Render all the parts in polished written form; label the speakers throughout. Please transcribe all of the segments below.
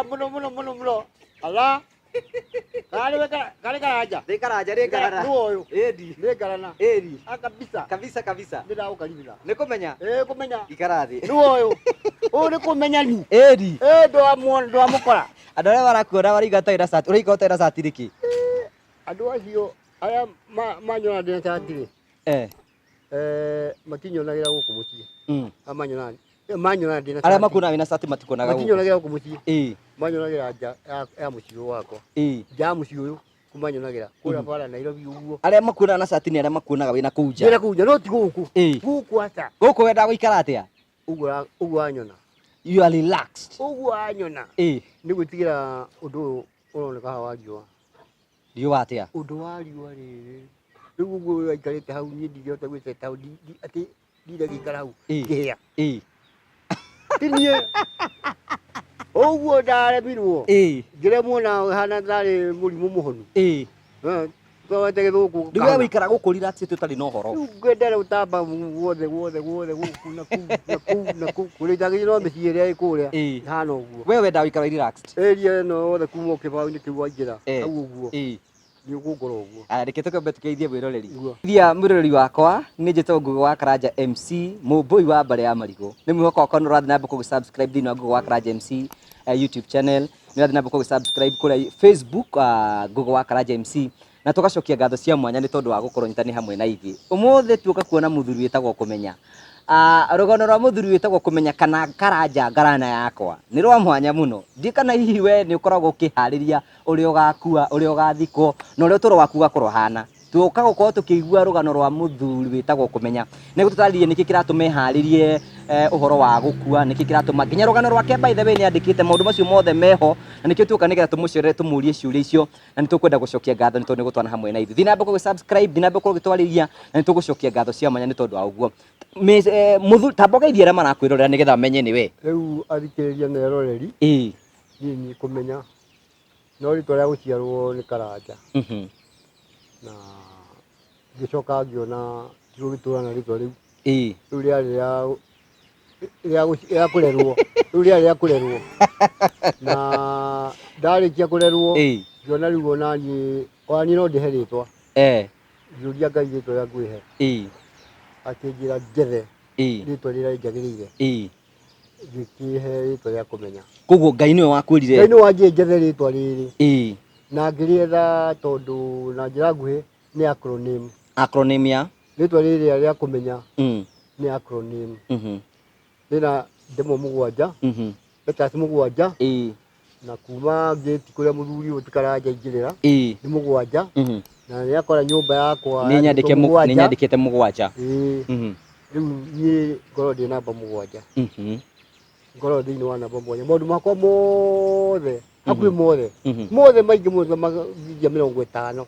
Speaker 1: muno. Allah. Kali aja.
Speaker 2: Dekaraja.
Speaker 1: Nuoyo.
Speaker 2: Edi.
Speaker 1: Negarana.
Speaker 2: Edi.
Speaker 1: Kabisa.
Speaker 2: Ndira ukalibira. Nikumenya.
Speaker 1: Kumenya.
Speaker 2: Ikarathi.
Speaker 1: Nuoyo. Nikumenya ni.
Speaker 2: Edi.
Speaker 1: Ndo amukora.
Speaker 2: Andå arä a barakuona baraigataira cati å rä igatära cati rä kä
Speaker 1: andå acio arä a manyona ndä na cati rä matinyonagä ra gå kå må ciä manyona ndä na
Speaker 2: arä a makuonaga wä na cati matikuonaga
Speaker 1: matinyonagä ra gå kå må ciä manyonagä ra nja ya må ciä wakwa nja ya må ciä å yå kumanyonagä ra kå rä a bara Nairobi å guo
Speaker 2: arä a makuonaga na cati nä arä a makuonaga wä na kå u nja
Speaker 1: no ti gå kå aca
Speaker 2: gå kå wendaga gå ikara atä a
Speaker 1: å guo anyona
Speaker 2: you are relaxed
Speaker 1: å guo anyona nä gwä tigä ra å ndå å yå å roneka hawa riåa
Speaker 2: riåa atä a
Speaker 1: å ndå wa riåa rä rä rä u å guo aikarä te hau niä ndigähota gwä ceta atä ndire gä ikara hau ngä hä a tinie å guo ndaremirwo ngä remwo na hana tarä må rimå må honu twawete gä thå kå
Speaker 2: ndä we wä kara gå kå rira tå tarä na å horo
Speaker 1: ngwendere gå tamba guothe gå kå na kå kå rä njagä no mä ciä ä rä a ä kå rä a hana å guo
Speaker 2: we wendaga gå ikara
Speaker 1: area ä no wothe kuma å kä bao-inä kä u waingä ra hau å guo nä å gå ngorwo å guo
Speaker 2: rä kä tå kambe tå keithie mwä roreri thia mwä roreri wakwa nä njä two Ngũgĩ wa Karanja MC må mbåi wa mbare ya marigå nä mwä hoko wakwa nä å rathiä na mbere kå thä inä wa Ngũgĩ wa Karanja MC YouTube channel nä rathiä na mbere kå kå Facebook Ngũgĩ wa Karanja MC na tũgacokia ngatho cia mwanya nĩ tondũ wa gũkorwo nyitanĩ hamwe na ithuĩ ũmũthĩ tuoka kuona mũthuri wĩtagwo Kũmenya rũgano rwa mũthuri wĩtagwo Kũmenya kana Karanja ngarana yakwa nĩ rwa mwanya mũno ndi kana hihi we nĩ ũkoragwo ũkĩharĩria ũrĩa ũgakua ũrĩa ũgathikwo na ũrĩa ũtũũro waku ũgakorwo hana tuoka gũkorwo tũkĩigua rũgano rwa mũthuri wĩtagwo Kũmenya nĩguo tũtarĩrie nĩkĩ kĩratũma eharĩrie ũhoro wa gũkua nĩkĩ kĩratũma nginya rũgano rwake by the way nĩ andĩkĩte maũndũ macio mothe meho na nĩkĩo tuoka nĩgetha tũmũcorere tũmũrie ciũria icio na nĩ tũkwenda gũcokia ngatho nĩ tondũ nĩ gũtwarana hamwe na ithuĩ thiĩ na mbere gũ-subscribe thiĩ na mbere gũtwarĩria na nĩ tũgũcokia ngatho cia mwanya nĩ tondũ wa ũguo mũthuri tamba ũgeithie arĩa marakwĩrorera nĩgetha menye nĩ we
Speaker 1: rĩu athikĩrĩria na eroreri niĩ Kũmenya no rĩtwa rĩa gũciarwo nĩ Karanja na ngĩcoka ngĩona tigũgĩtũũra na rĩtwa rĩu rĩu rĩarĩ rĩa kũrerwo rĩu rĩarĩ rĩa kũrerwo na ndarĩkia kũrerwo ngĩona rĩu onaniĩ no ndĩhe rĩtwa ngĩũria Ngai rĩtwa rĩa ngwĩhe akĩnjĩra njethe rĩtwa rĩrĩa rĩnjagĩrĩire ngĩkĩhe rĩtwa rĩa Kũmenya
Speaker 2: koguo Ngai nĩwe wakwĩrire
Speaker 1: Ngai nĩ wanjĩre njethe rĩtwa rĩrĩ na ngĩrĩetha tondũ na njĩra nguhĩ nĩ acronym ya rĩtwa rĩrĩ rĩa Kũmenya nĩ acronym rĩna ndemwa mũgwanja letters mũgwanja na kuma ngĩti kũrĩa mũthuri ũyũ ti Karanja aingĩrĩra nĩ mũgwanja na nĩ akora nyũmba yakwa
Speaker 2: nĩ nyandĩkĩte mũgwanja
Speaker 1: rĩu niĩ ngorwo ndĩ namba mũgwanja ngorwo thĩinĩ wa namba mũgwanja maũndũ makwa mothe hakuhĩ mothe maingĩ mothe magia 50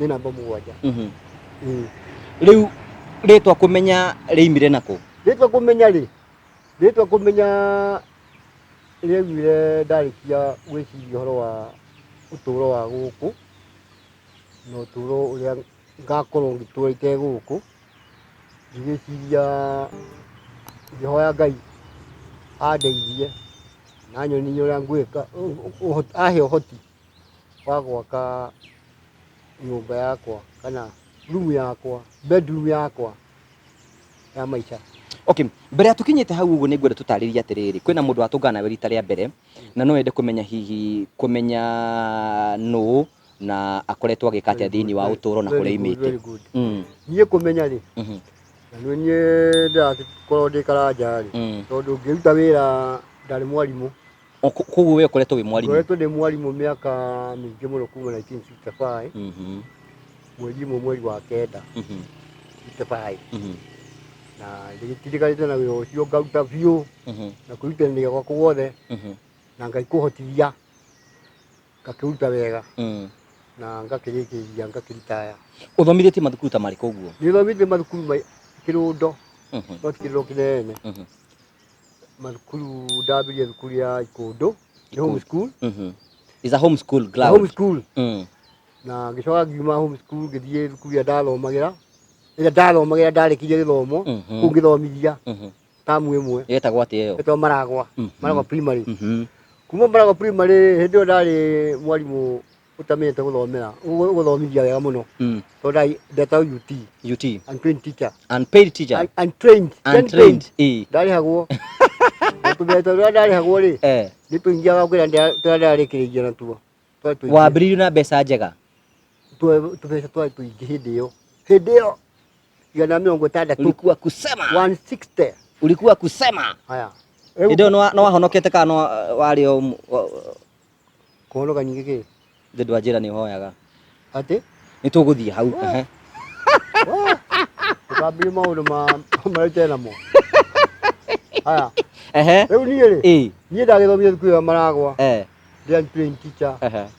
Speaker 1: nĩ namba mũgwanja rĩu
Speaker 2: rĩtwa Kũmenya rĩimire nakũ
Speaker 1: rĩtwa Kũmenya rĩaumire ndarĩkia gwĩciria ũhoro wa ũtũũro wa gũkũ na ũtũũro ũrĩa ngakorwo ngĩtũũra ite gũkũ ngĩgĩciria ngĩhoya Ngai andeithie na nyonie ũrĩa ngwĩka ahe ũhoti wa gwaka nyũmba yakwa kana room yakwa bedroom yakwa ya maica
Speaker 2: okay mbere ya tũkinyĩte hau ũguo nĩ ngwenda tũtarĩrie atĩrĩrĩ kwĩna mũndũ watũngana nawe rita rĩa mbere na no ende kũmenya hihi Kũmenya nũ na akoretwo agĩka atĩa thĩinĩ wa ũtũũro na kũrĩa aimĩte
Speaker 1: niĩ Kũmenya rĩ na niĩ ndĩrakorwo ndĩ Karanja rĩ tondũ ngĩruta wĩra ndarĩ mwarimũ
Speaker 2: koguo we ũkoretwo wĩ mwarimũ
Speaker 1: ngoretwo ndĩ mwarimũ mĩaka mĩingĩ mũno kuma 1965 mweri ĩmwe mweri wa kenda 65 na ndĩgĩtirikanĩte na wĩra ũcio ngaruta biũ na kwĩrutanĩria gwakwa guothe na Ngai kũhotithia ngakĩruta wega na ngakĩrĩkĩrĩria ngakĩritaya
Speaker 2: ũthomithĩtie mathukuru ta marĩkũ ũguo
Speaker 1: nĩ thomithĩtie mathukuru Kĩrũndo no ti Kĩrũndo kĩnene mathukuru ndambĩrĩria thukuru ya Ikũndũ nĩ home school
Speaker 2: is a home school ground
Speaker 1: home school na ngĩcoka ngiuma home school ngĩthiĩ thukuru ĩrĩa ndathomagĩra ndarĩkirie gĩthomo kũu ngĩthomithia tamu ĩmwe
Speaker 2: yetagwo atĩa ĩyo?
Speaker 1: ĩtagwo Maragwa primary.
Speaker 2: Mhm.
Speaker 1: Kuma Maragwa primary hĩndĩ ĩyo ndarĩ mwarimũ ũtamenyete gũthomithia wega mũno. Tondũ ndetagwo UT. Untrained teacher.
Speaker 2: Unpaid teacher.
Speaker 1: Untrained. Ndarĩhagwo. Tũmeta ndarĩhagwo rĩ. Nĩ tũingĩaga kwĩra ndarĩkĩrĩirie natuo.
Speaker 2: Wambĩrĩirie na mbeca njega?
Speaker 1: Tũbeca twarĩ tũingĩ hĩndĩ ĩyo. Igana mĩrongo ĩtandatũ.
Speaker 2: Ulikuwa kusema
Speaker 1: 160.
Speaker 2: Ulikuwa kusema.
Speaker 1: Haya.
Speaker 2: Ndio no wahonokete kana wari o
Speaker 1: kuhonoka nyingĩ kĩ?
Speaker 2: Ndwa njĩra nĩ hoyaga.
Speaker 1: Atĩ?
Speaker 2: Nĩ tũgũthiĩ hau.
Speaker 1: Tukambia maũndũ marĩa tena namo. Haya. Rĩu niĩ rĩ? Niĩ ndagĩthomire thukuru ya Maragwa. Ndĩ untrained teacher.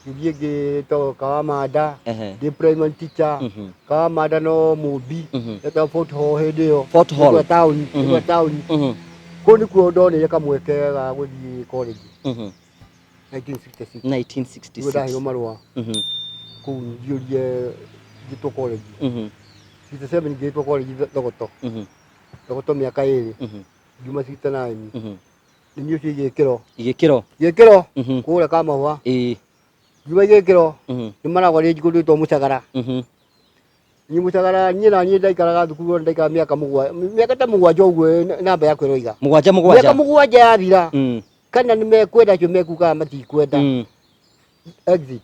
Speaker 1: Ngĩthiĩ ngĩtwo Kawamanda. Ndĩ primary teacher. Kawamanda no Mũmbi. Etagwo Fort Hall hĩndĩ ĩyo.
Speaker 2: Fort Hall.
Speaker 1: Town. Kũu nĩkuo ndonire kamweke ga gũthiĩ college. 1966.
Speaker 2: 1966.
Speaker 1: Ndaheirwo marũa. Kũu njiyũrie ngĩtwo college. 67 ngĩtwo college Thogoto. Thogoto mĩaka 2. Ngiuma 69. Nĩ niĩ ũcio igĩkĩro kũrĩa Kamahũa. Ngiuma igĩkĩro nĩ Maragwa rĩngĩ kũndũ Mũcagara. Niĩ Mũcagara niĩ na niĩ ndaikaraga thukuru ndaikara mĩaka ta 7 ũguo namba yakwa ĩroiga.
Speaker 2: 7.
Speaker 1: Mĩaka 7 yathira. Kana nĩ mekwenda acio mekuga matikwenda. Exit.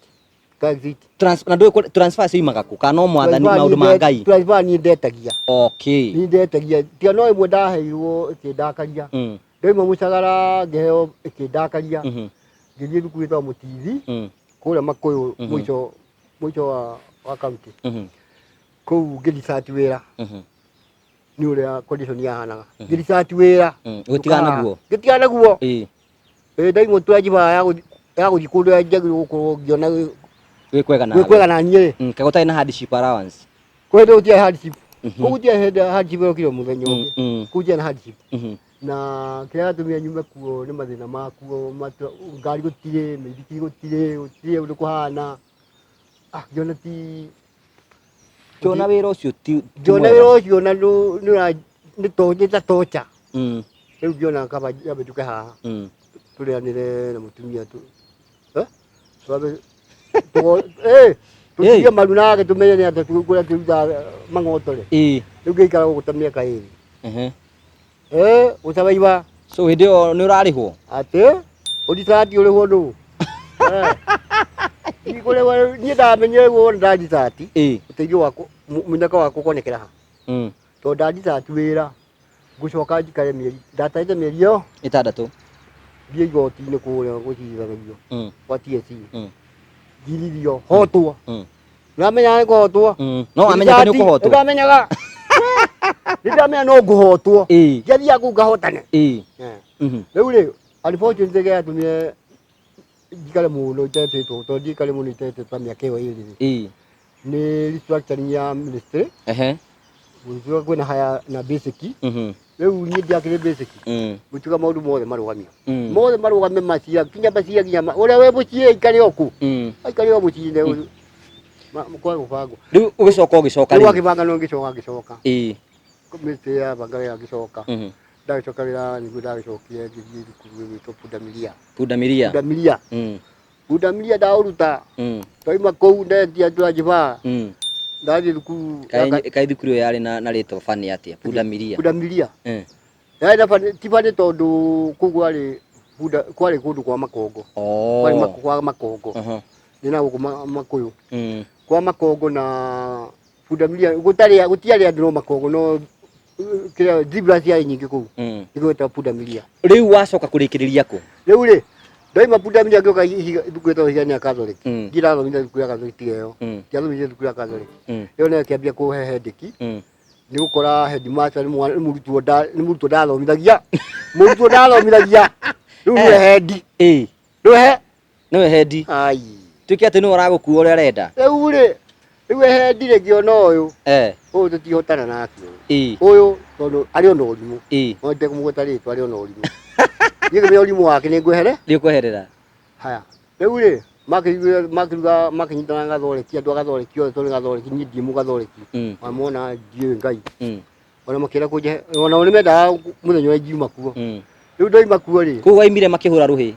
Speaker 2: Na ndũĩ transfer ciumaga kũ kana no mwathani maũndũ ma Ngai?
Speaker 1: Transfer niĩ ndetagia.
Speaker 2: Okay.
Speaker 1: Niĩ ndetagia. Tia no ĩmwe ndaheirwo ĩkĩndakaria. Ndoima Mũcagara ngĩheo ĩkĩndakaria. Ngĩthiĩ thukuru ĩtagwo Mũtithi. Kũrĩa Makũyũ mũico wa kaunti. Kũu ngĩresearch wĩra. Nĩ ũrĩa condition yahanaga. Ngĩresearch wĩra. Gũtigana guo. Ndaimwo twanjiba ya gũthiĩ kũndũ njagĩrĩirwo gũkorwo ngĩona gwĩkwega na niĩ.
Speaker 2: Kaĩ gũtarĩ na hardship allowance?
Speaker 1: Kwenda gũtiarĩ hardship. Kũu gũtiarĩ hardship ĩrokire mũthenya ũngĩ. Kũu gũtiarĩ na hardship. Na kĩrĩa gĩatũmire nyume kuo nĩ mathĩna makuo, ngari gũtirĩ, mĩithikiri gũtirĩ ũndũ kũhana. Ngĩona ti
Speaker 2: Ngĩona wĩra ũcio ti
Speaker 1: na nĩ ta torture. Rĩu ngĩona kaba nyambe tũke haha tũrĩanĩre na mũtumia tũtige maru nake tũmenye nĩ atĩa kũrĩa tũrutaga mang'otore. Rĩu ngĩikara gũkũ ta mĩaka 2. Gũcabaiba.
Speaker 2: So hĩndĩ ĩyo nĩ ũrarĩhwo?
Speaker 1: Atĩ ũndicati ũrĩhwo nũ? Niĩ ndamenyire wona ndandicati ũteithio wakwa mũnyaka wakwa ũkonekera ha. Tondũ ndandicati wĩra ngũcoka njikare mĩeri ndatarĩte mĩeri ĩyo
Speaker 2: 6
Speaker 1: thiĩ igoti-inĩ kũrĩa gũcirithagio kwa TSC. Ngiririo hotwo. Nĩwamenyaga nĩ kũhotwo?
Speaker 2: No wamenyaga nĩ ũkũhotwo?
Speaker 1: Ndamenyaga. Nĩndamenya no ngũhotwo. Ngathiaga kũu ngahotane. Rĩu rĩ unfortunately gĩatũmire njikare mũno itetĩtwo tondũ njikare mũno itetĩtwo ta mĩaka ĩyo 2. Nĩ restructuring ya ministry. Gũtuĩka kwĩna higher na basic. Rĩu niĩ ndiakĩrĩ basic. Gũtuĩka maũndũ mothe marũgame macia kinya ũrĩa wĩ mũciĩ aikare o kũ. Aikare o mũciĩ-inĩ kwa gũbangwo.
Speaker 2: Rĩu ũgĩcoka
Speaker 1: rĩu akĩbanga no ngĩcoka. Ministry ya banga ya ngĩcoka. Ndagĩcoka wĩra nĩguo ndagĩcokire ngĩthiĩ thukuru gwĩtwo Pundamilia ndaũruta. Twaima kũu ndendia twanjiba. Ndathiĩ thukuru.
Speaker 2: Kaĩ thukuru ĩyo yarĩ na rĩtwa bani atĩa? Pundamilia. Yarĩ na bani ti bani tondũ kũu kwarĩ kũndũ kwa makongo. Kwarĩ kwa makongo. Nĩ na gũkũ Makũyũ. Kwa makongo na Pundamilia gũtiarĩ andũ no makongo no kĩrĩa zebra ciarĩ nyingĩ kũu. Nĩgwĩtwo Pundamilia. Rĩu wacoka kũrĩkĩrĩria kũ?
Speaker 1: Rĩu rĩ ndaima Pundamilia ngĩoka thukuru ĩtagwo Higania Catholic. Ndirathomithia thukuru ya Catholic ĩyo. Ndiathomithia thukuru ya Catholic. Ĩyo nayo ĩkĩambia kũhe hendeki. Nĩ gũkora headmaster nĩ mũrutwo ndathomithagia. Rĩu nĩwe hendi. Nĩwe hendi.
Speaker 2: Tuĩke atĩ nĩwe ũragũkua ũrĩa arenda.
Speaker 1: Rĩu rĩ hendi rĩ ngĩona ũyũ. Ũyũ tũtihotana nake. Ũyũ tondũ arĩ ona ũrimũ. No ndekũmũgweta rĩtwa arĩ ona ũrimũ. Niĩ ngĩmenya ũrimũ wake nĩngweherera. Haya. Rĩu rĩ makinyitana gathoreki andũ a gathoreki othe tondũ gathoreki niĩ ndiĩ mũgathoreki. Wamwona ndiũĩ Ngai. ona makira kuje ona oni menda muthenya wa njuma kuo riu ndoima kuo ri
Speaker 2: ku waimire makihura ruhi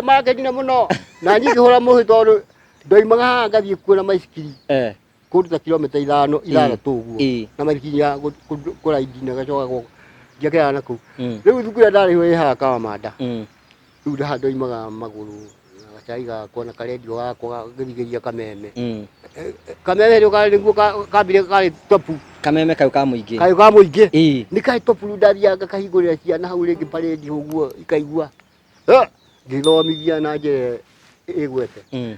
Speaker 1: makendina muno na nyingi hura muhi tondu ndoimaga haha ngathie kuo na maisikiri kuruta kilomita 5 tuguo na maithikiri ya kuraidi na gacoka ngĩakĩraga na kũu rĩu thukuru ndarĩ ĩ haha Kawamanda rĩu haha ndoimaga magũrũ na gacai gakwa na karendio gakwa ngĩthigĩria kameme kameme nĩguo kambire karĩ topu
Speaker 2: kameme kau ka mũingĩ
Speaker 1: nĩ karĩ topu rĩu ndathiaga ngakahingũrĩra ciana hau rĩngĩ parĩndi ũguo ikaigua ngĩthomithia na njĩra ĩgwete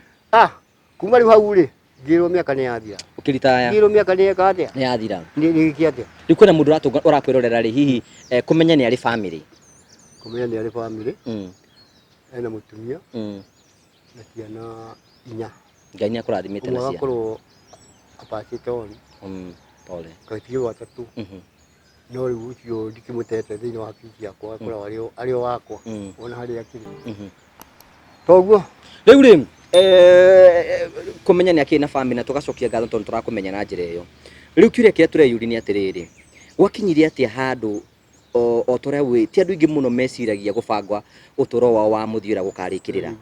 Speaker 1: kuma rĩu hau rĩ ngĩrwo mĩaka nĩ yathira
Speaker 2: ũkĩritaya
Speaker 1: ngĩrwo mĩaka nĩ yeka atĩa
Speaker 2: nĩ yathira
Speaker 1: nĩ atĩa
Speaker 2: rĩu kwĩna mũndũ ũrakwĩrorera rĩ hihi kũmenya nĩ arĩ family
Speaker 1: kũmenya nĩ arĩ family ena mũtumia na ciana 4
Speaker 2: Ngai nĩ akũrathimĩte na ciana
Speaker 1: akorwo apacĩte oni
Speaker 2: pole
Speaker 1: katigĩ watatũ no rĩu ũcio ndikĩmũtete thĩinĩ wa bici yakwa akoragwo arĩ o wakwa ona harĩa akĩrĩ toguo
Speaker 2: rĩu rĩ kumenya nĩ akĩrĩ na family na tũgacokia ngatho tondũ tũrakũmenya na njĩra ĩyo rĩu kĩũria kĩrĩa tũreyũria nĩ atĩrĩrĩ gwakinyire atĩa handũ o torĩa wĩ ti andũ aingĩ mũno meciragia gũbangwa ũtũũro wao wa mũthiĩra gũkarĩkĩrĩra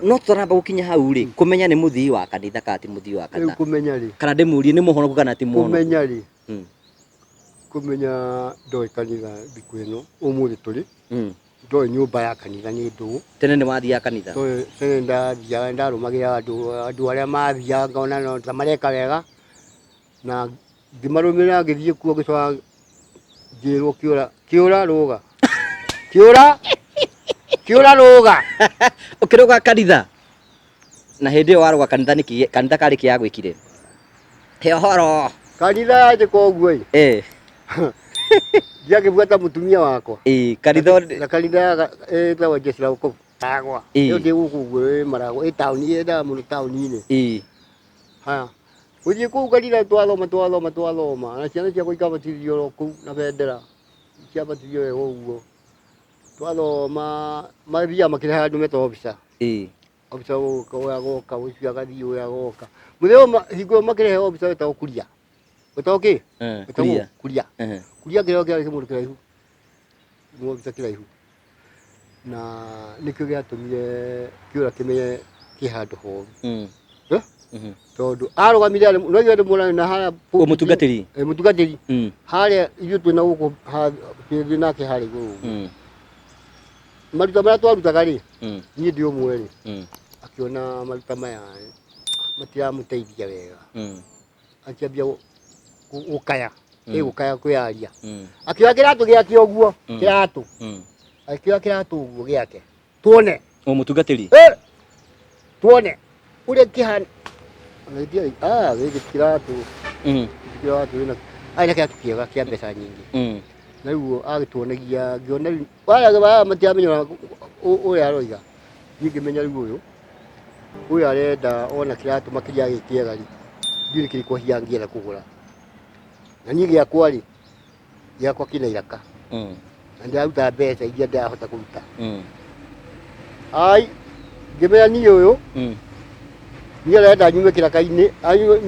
Speaker 2: no tũtaramba gũkinya hau rĩ kũmenya nĩ mũthii wa kanitha kana ti mũthii wa kanitha
Speaker 1: kũmenya rĩ
Speaker 2: kana ndĩmũrie nĩ mũhonoku kana ti mũhonoku
Speaker 1: kũmenya rĩ kũmenya ndoĩ kanitha thikũ ĩno ũmũthĩ tũrĩ ndoĩ nyũmba ya kanitha nĩ ndũũ
Speaker 2: tene nĩ wathiaga kanitha
Speaker 1: tene ndathiaga ndarũmagĩrĩra andũ arĩa mathiaga ngona ta mareka wega na ngĩmarũmĩrĩra ngĩthiĩ kuo ngĩcoka ngĩrwo kĩũra rũga kĩũra rũga
Speaker 2: ũkĩrũga kanitha na hĩndĩ ĩyo warũga kanitha nĩkĩ kanitha karĩ kĩa gwĩkire he ũhoro
Speaker 1: kanitha yanjĩka ũguo ndiakĩbuata mũtumia wakwa
Speaker 2: kanitha
Speaker 1: na kanitha ĩtagwo Jesla Ũkũbu Maragwa ĩyo ndĩ gũkũ ũguo Maragwa taũni yendaga mũno taũni-inĩ haya gũthiĩ kũu kanitha twathoma na ciana ciakwa ikabatithio kũu na bendera ciabatithio wega ũguo twathoma mathiaga makĩrehe andũ metagwo officer officer ũyũ agoka ũcio agathiĩ ũyũ agoka mũthenya hingo ĩyo makĩrehe officer wetagwo Kuria wetagwo kĩ Kuria kĩreo kĩarĩ kĩmũndũ kĩraihu officer kĩraihu na nĩkĩo gĩatũmire kĩũra kĩmenye kĩ handũ horu tondũ arũgamire no ithuĩ ndĩmuona na harĩa mũtungatĩri harĩa ithuĩ twĩna gũkũ twĩ nake harĩa igũrũ maruta marĩa twarutaga rĩ niĩ ndĩ ũmwe rĩ akĩona maruta maya matiramũteithia wega akĩambia gũkaya gũkaya kwĩyaria akĩoya kĩratũ gĩake ũguo kĩratũ akĩoya kĩratũ ũguo gĩake tuone
Speaker 2: mũtungatĩri
Speaker 1: tuone ũrĩa kĩhana gĩkĩ kĩratũ wĩna arĩ na kĩratũ kĩega kĩa mbeca nyingĩ na rĩu agĩtuonagia ngĩona rĩu waya matiramenya ũrĩa aroiga niĩ ngĩmenya rĩu ũyũ arenda ona kĩratũ makĩria gĩkĩega rĩ ndiũĩ nĩ kĩrĩkũ hihi angĩenda kũgũra na niĩ gĩakwa kĩna iraka na ndĩraruta mbeca iria ndĩrahota kũruta ngĩmenya niĩ ũyũ niĩ arenda nyume kĩraka-inĩ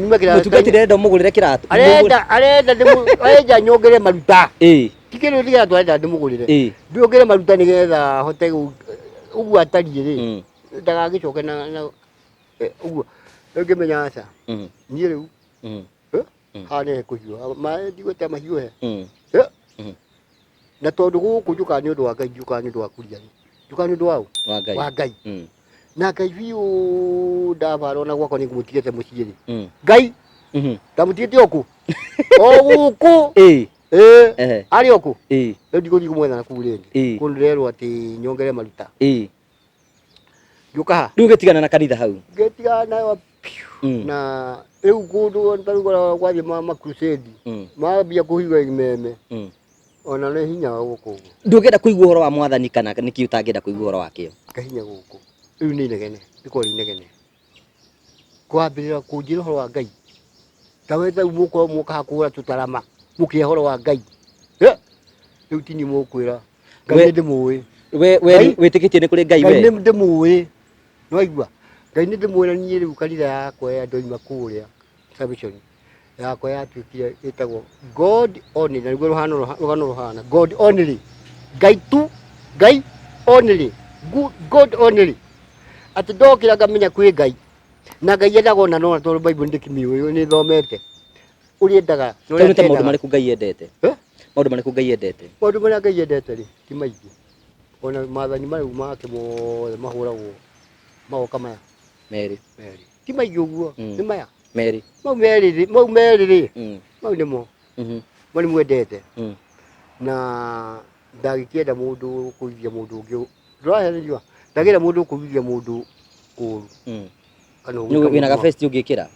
Speaker 2: mũtungatĩri arenda ũmũgũrĩre kĩratũ
Speaker 1: arenda nyongere maruta ti kĩrĩu kĩratũ arenda ndĩmũgũrĩre ndiongere maruta nĩgetha hote ũguo atariĩ rĩ ndagagĩcoke na ũguo rĩu ngĩmenya aca niĩ rĩu haha nĩ hekũhiũha maĩ ndigũte mahiũhe na tondũ gũkũ njũkaga nĩ ũndũ wa Ngai njũkaga nĩ ũndũ wa Kuria njũkaga nĩ ũndũ wa Ngai na Ngai biũ ndabara ona gwakwa nĩ ngũmũtigĩte mũciĩ rĩ Ngai ndamũtigĩte okũ o gũkũ arĩ okũ rĩu ndigũthiĩ kũmwetha na kũu rĩngĩ kũndũ ndĩrerwo atĩ nyongere maruta ngĩũka ha
Speaker 2: rĩu gĩtigana na kanitha hau
Speaker 1: ngĩtigana nayo na rĩu kũndũ tarugora gwathiĩ makrusedi mambia kũhiga imeme ona nĩ hinya wa gũkũ ũguo
Speaker 2: ndũngĩenda kũigua ũhoro wa mwathani kana nĩkĩ ũtangĩenda kũigua ũhoro wakĩo
Speaker 1: ngahinya gũkũ rĩu nĩ inegene rĩkorwo rĩ inegene kwambĩrĩra kũnjĩra ũhoro wa Ngai ta wetha mũkorwo mũka hakũhũra tũtarama mũkĩhe ũhoro wa Ngai rĩu tini mũkwĩra Ngai nĩ ndĩmũĩ
Speaker 2: wĩtĩkĩtie nĩ kũrĩ Ngai we
Speaker 1: nĩ ndĩmũĩ nĩwaigua Ngai nĩ ndĩmũĩ na niĩ rĩu kanitha yakwa ya ndoima kũrĩa salvation yakwa yatuĩkire ĩtagwo God only, na nĩguo rũgano rũhana God only, Ngai tu, Ngai only, God only. Atĩ ndokĩra ngamenya kwĩ Ngai, na Ngai endaga ona no tondũ Bible ndĩkĩmĩũĩ nĩ thomete ũrĩa endaga.
Speaker 2: Nĩ maũndũ marĩkũ Ngai endete? Maũndũ marĩkũ Ngai endete?
Speaker 1: Maũndũ marĩa Ngai endete rĩ ti maingĩ, ona maathani marĩu make mothe mahũragwo magoka maya merĩ ti maingĩ ũguo, nĩ maya merĩ, mau merĩ rĩ mau nĩmo mau nĩmo endete. Na ndagĩkĩenda mũndũ kũigithia mũndũ ũngĩ, ndũrahererio ndagĩra mũndũ kũigithia mũndũ ũru.
Speaker 2: Wĩna ga vest ũngĩkĩra?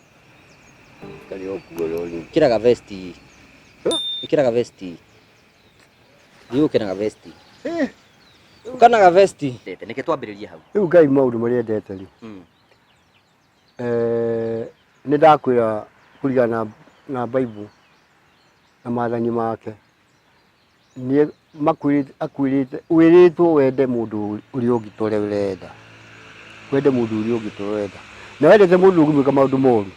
Speaker 2: Kĩra ga vest, ĩkĩra ga vest, ũkĩra ga vest, ũkana ga vest. Nĩkĩ twambĩrĩrie hau.
Speaker 1: Rĩu Ngai maũndũ marĩa endete rĩ, nĩ ndakwĩra kũringana na Bible na maathani make, nĩ akwĩrĩte wĩrĩtwo wende mũndũ ũrĩa ũngĩ ta ũrĩa ũrenda, wende mũndũ ũrĩa ũngĩ ta ũrĩa ũrenda. Na wendete mũndũ ũngĩmwĩka maũndũ moru,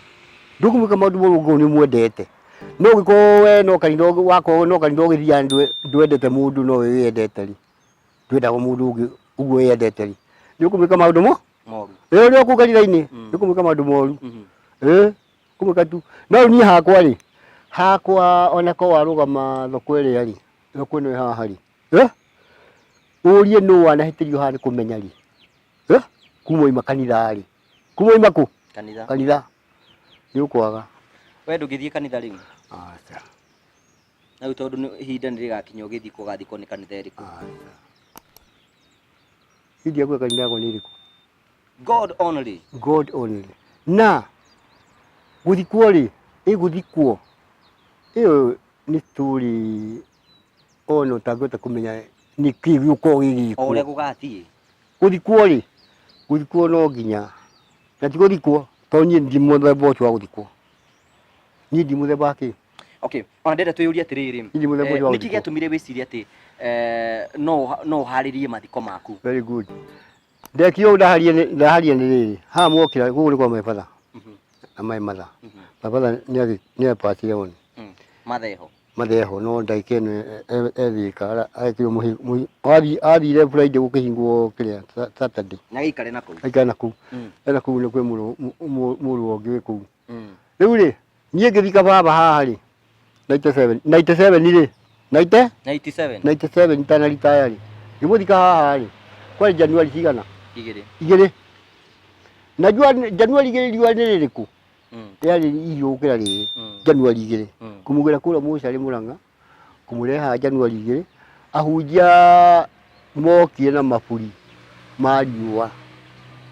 Speaker 1: ndũkũmwĩka maũndũ moru ũguo nĩ mwendete. No ũngĩkorwo we no kanitha wakorwo no kanitha ũgĩthiaga ndwendete mũndũ no we wendete rĩ, ndwendaga mũndũ ũngĩ ũguo wendete rĩ, nĩ ũkũmwĩka maũndũ moru. Rĩu kũu kanitha-inĩ nĩ ũkũmwĩka maũndũ moru, kũmwĩka tu. No niĩ hakwa rĩ, hakwa ona ko warũgama thoko ĩrĩa rĩ, thoko ĩno ĩ haha rĩ, ũrie nũ wanahĩtĩrio haha nĩ kũmenya rĩ, kuma oima kanitha rĩ, kuma oima kũ kanitha nĩ ũkwaga.
Speaker 2: We ndũngĩthiĩ kanitha rĩu? Aca. Na rĩu tondũ ihinda nĩ rĩgakinya ũgĩthiĩ kũgathikwo nĩ kanitha ĩrĩkũ?
Speaker 1: Hĩndĩ yakwa kanitha yakwa nĩ ĩrĩkũ?
Speaker 2: God only.
Speaker 1: God only. Na gũthikwo rĩ, gũthikwo ĩyo nĩ story ona ũtangĩhota kũmenya nĩ kĩĩ gĩgũkorwo gĩgĩkwo.
Speaker 2: O ũrĩa gũgathiĩ.
Speaker 1: Gũthikwo rĩ, gũthikwo no nginya, na ti gũthikwo tondũ niĩ ndi mũthemba ũcio wa gũthikwo. Niĩ ndi mũthemba wa kĩ?
Speaker 2: Okay, ona ndĩrenda twĩyũrie atĩrĩrĩ, nĩkĩ gĩatũmire wĩcirie atĩ no ũharĩrie mathiko maku?
Speaker 1: Very good. Ndekire ũũ ndaharia nĩ rĩrĩ, haha mwokĩra gũkũ nĩ kwa my father na my mother. My father nĩ apatire on matheho, no ndagĩka ĩno ethĩka agĩkĩrwo athire Friday gũkĩhingwo kĩrĩa Saturday.
Speaker 2: Na gĩikare na kũu?
Speaker 1: Aikare na kũu, ena kũu nĩ kwĩ mũrũ ũngĩ wĩ kũu. Rĩu rĩ, niĩ ngĩthika baba haha rĩ 97 rĩ, 97 itanaritaya rĩ, ngĩmũthika haha rĩ, kwarĩ Januari cigana? Igĩrĩ. Na Januari igĩrĩ riũa nĩ rĩrĩkũ? Rĩarĩ ihiũ gũkĩra rĩrĩ, Januari igĩrĩ. Kũmũgĩra kũrĩa Mũcharĩ Mũrang'a, kũmũrehe haha Januari igĩrĩ, ahunjia mokire na maburi ma riũa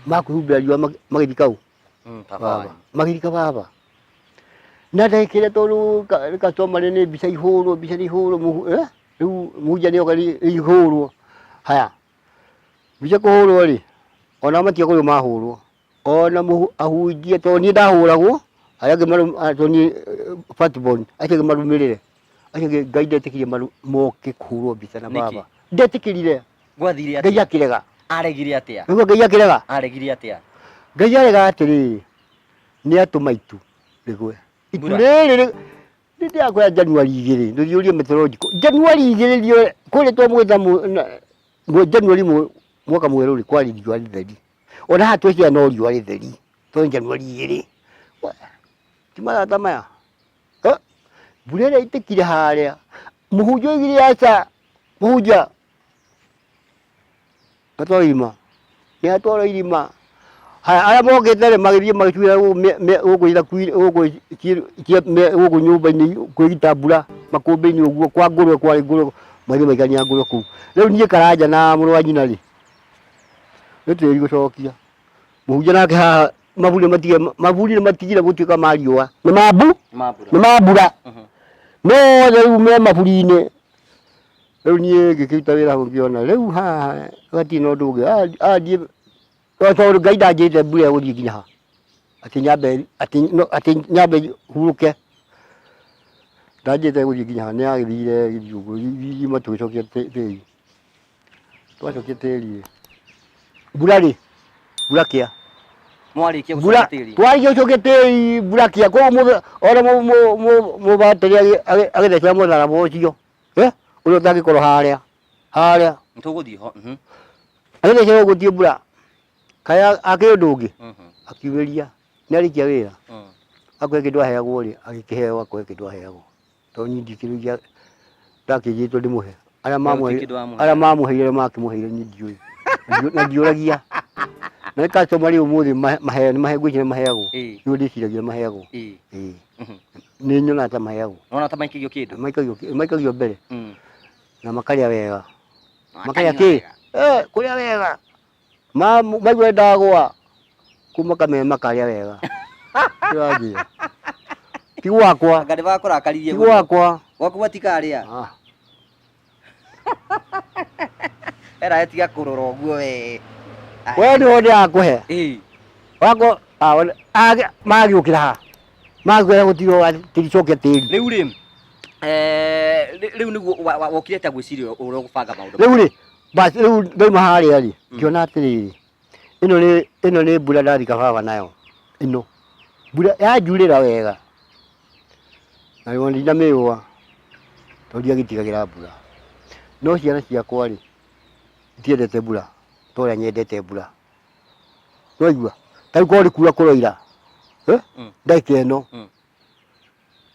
Speaker 1: ma kwĩhumbĩra riũa magĩthika ũũ magĩthika baba. Na ndekĩre tondũ customer nĩ mbica ihũrwo rĩu mũhunjia nĩ oka ihũrwo. Haya, mbica kũhũrwo rĩ, ona matiakũrĩo mahũrwo, ona ahunjia tondũ niĩ ndahũragwo, arĩa angĩ tondũ niĩ firstborn, acio angĩ marumĩrĩre, acio angĩ Ngai ndetĩkĩrire moke kũhũrwo mbica na baba. Ndetĩkĩrire. Ngai akĩrega.
Speaker 2: Aregire atĩa?
Speaker 1: Nĩguo Ngai akĩrega.
Speaker 2: Aregire atĩa?
Speaker 1: Ngai arega atĩrĩrĩ, nĩ atũma itu rĩgwe. Itu rĩrĩ nĩ ndĩrakwĩra Januari igĩrĩ, ndũthiũrie meteorological. Januari igĩrĩ riũa kũrĩa twamwĩta Januari mwaka mwerũ rĩ, kwarĩ riũa rĩtheri. Ona haha twĩkĩra no riũa rĩtheri tondũ Januari igĩrĩ. Ti marata maya. Mbura ĩrĩa ĩitĩkire harĩa, mũhunjia oigire aca, mũhunjia atwara irima, nĩ atwara irima. Haya, arĩa mokĩte rĩ magĩthiĩ magĩtuĩra gũkũ nyũmba-inĩ kwĩgita mbura makũmbĩ-inĩ ũguo kwa ngũrwe, kwarĩ ngũrwe, magĩthiĩ maikania ngũrwe kũu. Rĩu niĩ Karanja na mũrũ wa nyina rĩ, nĩ tĩri gũcokia. Mũhunjia nake haha maburi nĩ matigire gũtuĩka ma riũa, nĩ ma mbura, mothe rĩu me maburi-inĩ. Rĩu niĩ ngĩkĩruta wĩra hau ngĩona rĩu haha hatirĩ na ũndũ ũngĩ, tondũ Ngai ndanjĩte mbura ĩgũthiĩ nginya ha, atĩ nyambe hurũke, ndanjĩte ĩgũthiĩ nginya ha, nĩ yagĩthire gĩthiĩ ũguo, irima tũgĩcokia tĩri, twacokia tĩri mbura rĩ, mbura kĩa
Speaker 2: mwarikia gucokia tiri
Speaker 1: twarikia gucokia tiri mbura kia ko ora mo bateri agethecera muthara bocio uria utangikorwo haria
Speaker 2: ntuguthii ho
Speaker 1: agethecera guthii mbura kaya akindu ungi akiugeria narikia wira akwe kindu aheagwo ri agikiheo akwe kindu aheagwo to ni ndikirugia ndakijitwo ndimuhe aria mamuheire makimuheire ni ndiui na ndiuragia na customer umuthi mahe gwicira maheagwo ni ndiciragia maheagwo ni nyona ta maheagwo
Speaker 2: nona ta maikigio kindu
Speaker 1: maikagio mbere na makaria wega makaria ki kuria wega maigua ndagwa kuma kame makaria wega tiragia ti gwakwa
Speaker 2: ngade bakurakaririe
Speaker 1: ti gwakwa
Speaker 2: gwaku batikaria era etiga kurora uguo we
Speaker 1: ni hodi akuhe wako magiukira ha magwera gutiro tiricokia tiri
Speaker 2: riu niguo wokire ta gwiciria uria gubanga maundu
Speaker 1: riu ri basi riu ndoima haria ri kiona atiriri ino ni mbura ndathika baba nayo ino mbura yanjurira wega na yondi na miwa tondu agitigagira mbura no ciana ciakwa ri itiendete mbura toria nyendete mbura noigua tariu kori kura kuroira ndaika ino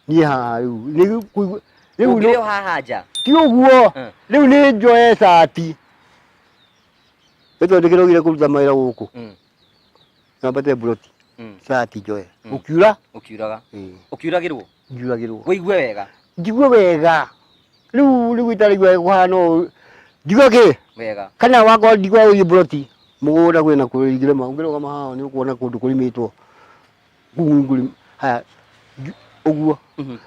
Speaker 1: ni haha
Speaker 2: riu haha nja
Speaker 1: ti uguo riu ni njoe cati ithondekirogire kuruta mawira guku nambate buroti cati njoe
Speaker 2: ukiuragirwo
Speaker 1: ngiuragirwo
Speaker 2: wigue wega
Speaker 1: njigue wega riu itaraigua kuhana njigue ki
Speaker 2: wega
Speaker 1: kana wakwa ndigwa uyu buroti mugunda kwina kuigire maungirwa maha ni ukuona kundu kurimitwo ngunguri haya uguo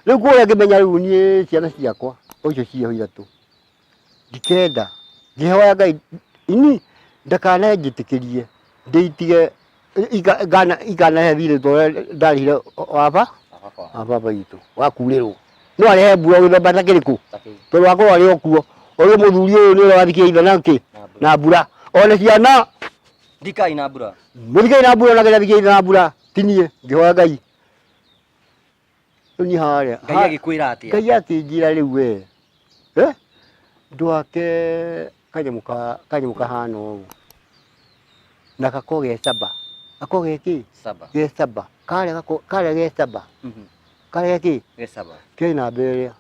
Speaker 1: riu kuria ngimenya riu nie ciana ciakwa ucio cio ithatu ndikenda ngihoya Ngai ini ndakana njitikirie ndiitige igana thire to ndarire baba itu wakurirwo no arehe mbura githemba kiriku tondu wakorwo ari okuo uyu muthuri uyu ni urathikia ithana nki na mbura one ciana
Speaker 2: ndikai na mbura
Speaker 1: muthikai na mbura na gethikia ithana mbura tinie ngihoya Ngai ni haria
Speaker 2: Ngai agikwira atia
Speaker 1: Ngai atinjira riu we ndwake kanyamuka hano na gakoge saba akoge ki
Speaker 2: saba
Speaker 1: ge saba kare ge saba kare ki
Speaker 2: ge saba
Speaker 1: kina beria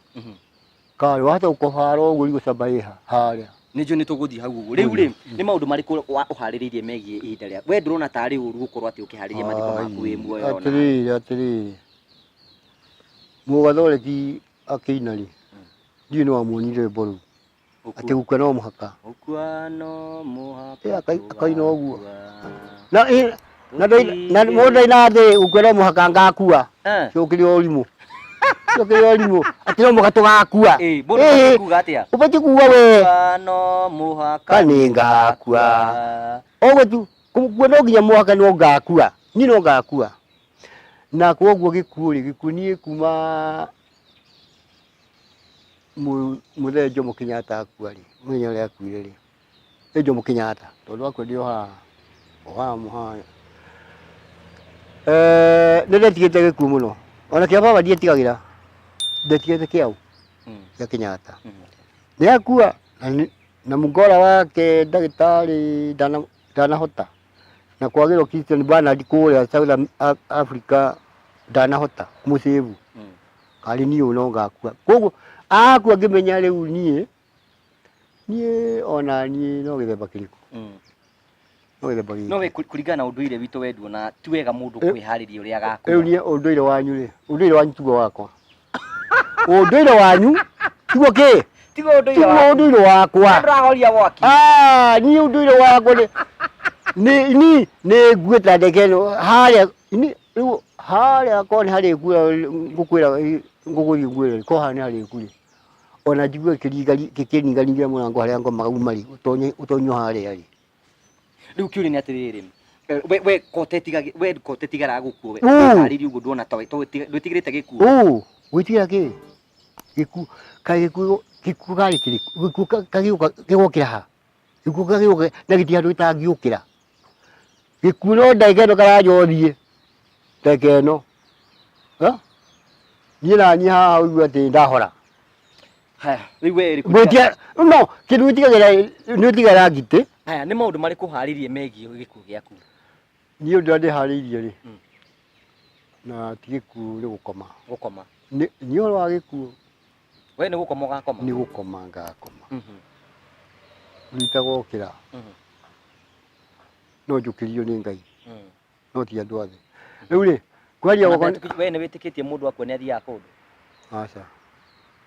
Speaker 1: kare wata ukoharo guri gusaba iha haria
Speaker 2: nijo ni tuguthi hau uguo riu ni maundu mariku uhaririirie megie ihinda ria we ndurona tari uru gukorwo ati ukihariria mathiko maku wi muoyo ona
Speaker 1: atiri mugathoreki akiinari ndiye no amuonire boru ati gukwa no muhaka akaina uguo na mundu ina thi gukwa no muhaka ngakua cukiri orimu ati no muhaka tugakua
Speaker 2: mbona kuga atia
Speaker 1: ubati kuga we
Speaker 2: no muhaka
Speaker 1: kani ngakua ogo tu gukwa no nginya muhaka no ngakua ni no ngakua na koguo gikunie kuma muthe Jomo Kenyatta akuari munya ria akuire ri Jomo Kenyatta tondu akwe ndio ha muhaya ndetigite gikuo muno ona kia baba ndietigagira ndetigite kiau kia Kenyatta ni akua na mugora wake ndagitari ndanahota na kwagirwo Christian Bernard kuria South Africa ndanahota kumusevu kali niyo no ngakua koguo akua ngimenya riu nie ona nie no githemba kiriku no githemba kiriku
Speaker 2: no we kuringana na unduire witu wendu na ti wega mundu kwihariria uria agakua
Speaker 1: riu nie unduire wanyu ri unduire wanyu tugo wakwa unduire wanyu tugo ki
Speaker 2: tigo unduire
Speaker 1: wakwa
Speaker 2: ndirahoria waki
Speaker 1: ni unduire wakwa ni nguita ndeke haria ni riu haria koni hari kuya ngukwira nguguthi ngwira ko hani hari kuri ona njigue kikiningania murango haria ngoma umari utonyo haria ri
Speaker 2: riu kiuri ni atiriri we kotetigara gukuo we hariri ugu ndona tawe ndwitigirite gikuo
Speaker 1: gwitigira ki giku gari kiri giku kagioka ha giku kagioka na gitia ndu itangiukira gikuno ndagika karajothie ndagika nyina nyiha uigua ati ndahora
Speaker 2: haya riu we
Speaker 1: gwetia no kindu utigera ngite
Speaker 2: haya ni maundu mari kuharirie megie gikuo giaku
Speaker 1: ni undu ndihariirie ri na tigiku ni gukoma ni horo wa gikuo
Speaker 2: we ni gukoma gakoma
Speaker 1: ni gukoma ngakoma nitagwo kira no njukirio ni Ngai no ti andu othe riu ri kwaria
Speaker 2: we ni witikitie mundu akwo ni athiaga kundu
Speaker 1: aca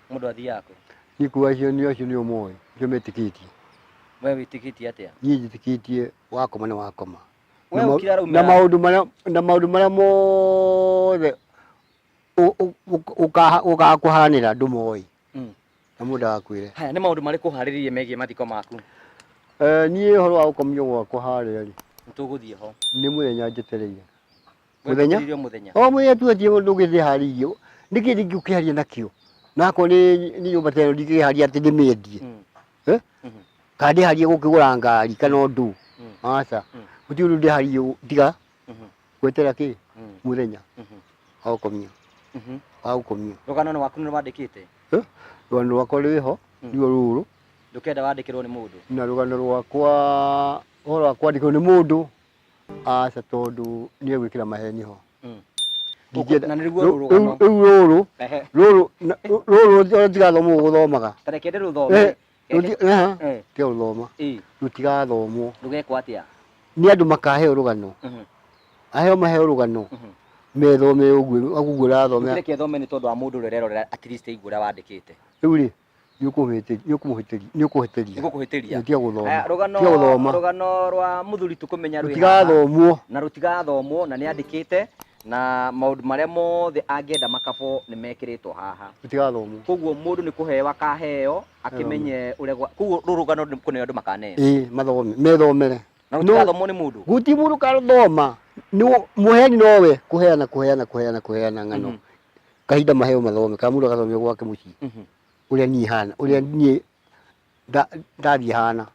Speaker 2: mundu athiaga kundu
Speaker 1: ikuo acio ni umoi ndio metikitie
Speaker 2: we witikitie atia
Speaker 1: ni njitikitie wakoma ni wakoma
Speaker 2: we ukira
Speaker 1: na maundu maria mothe ukakuhanira ndumoi na mundu agakwire
Speaker 2: haya ni maundu mari kuharirie megie mathiko maku
Speaker 1: ni horo wa gukomio gwakwa haria ri
Speaker 2: nituguthie ho
Speaker 1: ni muthenya njetereire
Speaker 2: muthenya
Speaker 1: o muthenya tuetie mundu githi haririo niki ngiukiharia nakio nako ni nyumba teno ndikiharia ati ndimiendie kana ndiharie gukigura ngari kana undu aca guti undu ndiharie tiga gwetera ki muthenya wa gukomio
Speaker 2: rugano ni waku ni wandikite
Speaker 1: rugano rwakwa rwiho ndio ruru
Speaker 2: ndukenda wandikirwo ni mundu
Speaker 1: na rugano rwakwa horo wa kwandikwo ni mundu aca tondu ni egwikira maheni ho
Speaker 2: na niriguo ruru
Speaker 1: ruru tigathomwo guthomaga
Speaker 2: tarekende ruthome
Speaker 1: tiga guthoma rutigathomwo
Speaker 2: rugekwo atia
Speaker 1: ni andu makaheo rugano maheo rugano methome uguo aguo rathome
Speaker 2: reke thome ni tondu wa mundu rerorera at least igura wandikite
Speaker 1: riu ri ni ukuhitiria tiga guthoma
Speaker 2: rugano rwa muthuri tukumenya rutigathomwo na ni andikite na maundu maria mothe angienda makabo ni mekiritwo haha
Speaker 1: rutigathomwo
Speaker 2: koguo mundu ni kuhewa kaheo akimenye uregwa koguo rugano kuneo andu makanene
Speaker 1: methomere
Speaker 2: na rutigathomwo ni mundu
Speaker 1: guti mundu kathoma ni muheani nowe kuheana ngano kahinda maheo mathome ka mundu akathomio gwake mucii uria ni hana uria ni ndathie hana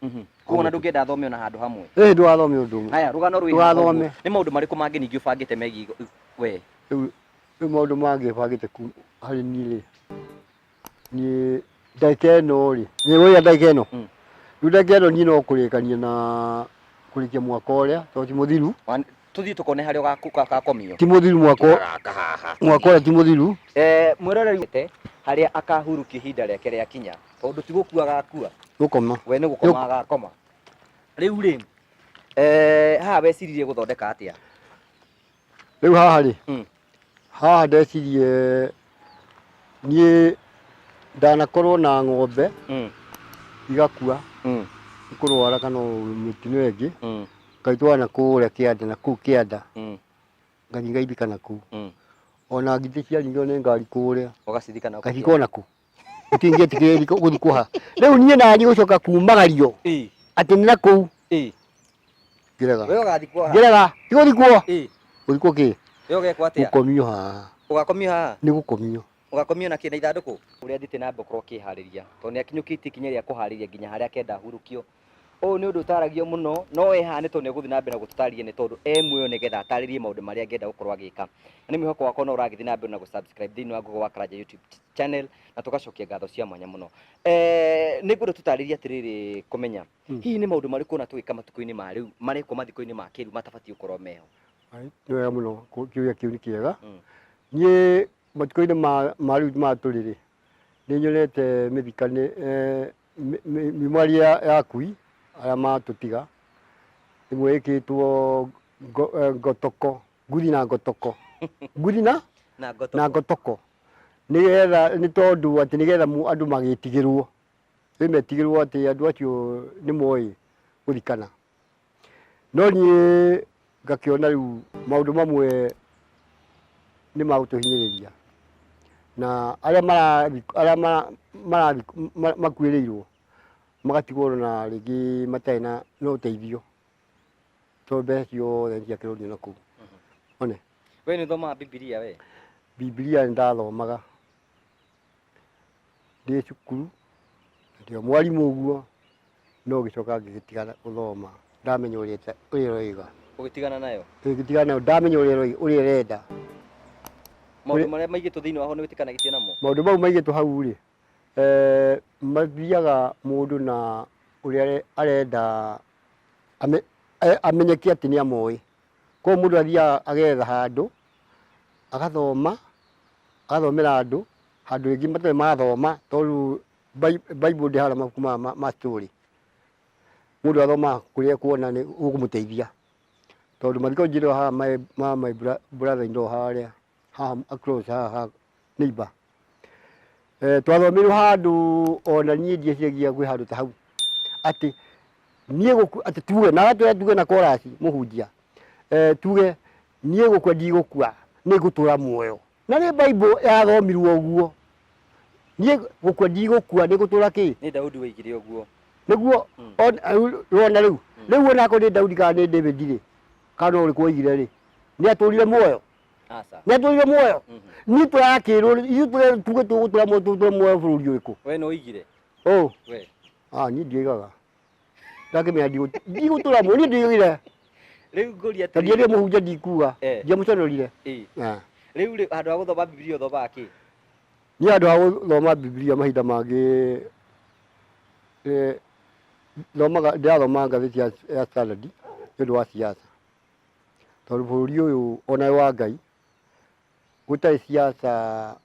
Speaker 2: koguo na ndungenda athome ona handu hamwe
Speaker 1: ndu athome undu
Speaker 2: haya rugano rwi ni maundu mariku mangi ningi ubangite megi we
Speaker 1: riu maundu mangi bangite ku hari ni ni ndagika ino ri ni woya ndagika ino riu ndagika ino ni no kurikania na kurikia mwaka uria to ti muthiru
Speaker 2: tuthii tukone hari ugakomio
Speaker 1: ti muthiru mwaka uria ti muthiru
Speaker 2: mwirorerite haria akahurukia ihinda riake riakinya tondu ti gukua gakua
Speaker 1: gukoma
Speaker 2: we ni gukoma agakoma riu ri haha weciririe guthondeka atia
Speaker 1: riu haha ndecirie nie ndanakorwo na ng'ombe igakua ikurwara kana mitino ingi ngaitwana kuria kianda na kuu kianda ngathi ngaithika na kuu ona ngiti ciaringirwo ni ngari kuria ngahika na kuu utingietikirika guthi kuha riu nie nani gucoka kumagario ati ni na kuu ngirega tiguthi kuo guthi kuo ki gukomio haha
Speaker 2: ni
Speaker 1: gukomio
Speaker 2: na kina ithanduku uria ndite na mbokoro kihariria tondu ni akinyukitie ikinya ria kuhariria nginya haria kenda hurukio o ni undu utaragio muno no ehane tondu ni guthi na mbere na gututaririe ni tondu muoyo nigetha ataririe maundu maria angenda gukorwo agika ni mwihoko wakwa no uragithi na mbere na gusubscribe thiini wa Ngugi wa Karanja YouTube channel na tugacokia ngatho cia mwanya muno ni ngwenda tutaririe atiriri kumenya hihi ni maundu mariku na twika matuku-ini ma riu mariko mathiko-ini ma kiru matabati ukorwo meho
Speaker 1: ni wega muno kiuria kiu ni kiega nie matuku-ini ma riu ma turiri ni nyonete mithikane mimaria ya kui aria matutiga imwe ikitwo ngotoko nguthi na ngotoko nguthi na ngotoko nigetha ni tondu ati nigetha andu magitigirwo metigirwo ati andu acio ni moi guthikana no ni ngakiona riu maundu mamwe ni magutuhinyiriria na aria makuiriirwo magatigwo na ringi matai na no uteithio to mbeca ciothe ciakirwo na kuu one
Speaker 2: we ni thoma Biblia we
Speaker 1: Biblia ndathomaga ndi cukuru ndio mwarimu uguo no gicoka ngigitigana guthoma ndamenya uria iga
Speaker 2: Ugitigana nayo.
Speaker 1: Ngitigana nayo ndamenya uria irenda.
Speaker 2: Maundu maria maigitwo thiini waho ni witikanagitie namo.
Speaker 1: Maundu mau maigitwo hau ri mathiaga mundu na uria arenda amenyeke ati ni amoi. Kwa mundu athiaga agetha handu agathoma agathomera andu handu ingi matari mathoma tondu Bible ndihara mabuku ma story. Mundu athoma kuria kuona ni ugumuteithia tondu mathiko njiro ha my brother in law haria ha across ha neighbor twathomirwo handu ona nie ndiecia gwi handu ta hau ati nie guku ati tuge na tuge na chorus muhunjia tuge nie gukwa ndigukua ni gutura muoyo na ni Bible yathomirwo uguo nie gukwa ndigukua ni gutura ki
Speaker 2: ni Daudi waigire uguo
Speaker 1: niguo rona riu ona ko ni Daudi kana ni David ri kana uri kuigire ri ni aturire muoyo
Speaker 2: asa
Speaker 1: ni aturire muoyo ni turakirwo tuge tugutura muoyo bururi uriku
Speaker 2: we no igire we
Speaker 1: ni ndigaga ndakimenya ndigutura muoyo ni ndigire
Speaker 2: riu ngoria
Speaker 1: ati ndiye muhunjia ndikuga je muconorire
Speaker 2: riu handu ha guthoma Biblia thoma ki
Speaker 1: ni handu ha guthoma Biblia mahinda mangi thomaga ndathoma ngathĩti ya Standard nĩũndũ wa siasa tondu bũrũri ũyũ ona wa Ngai gũtarĩ siasa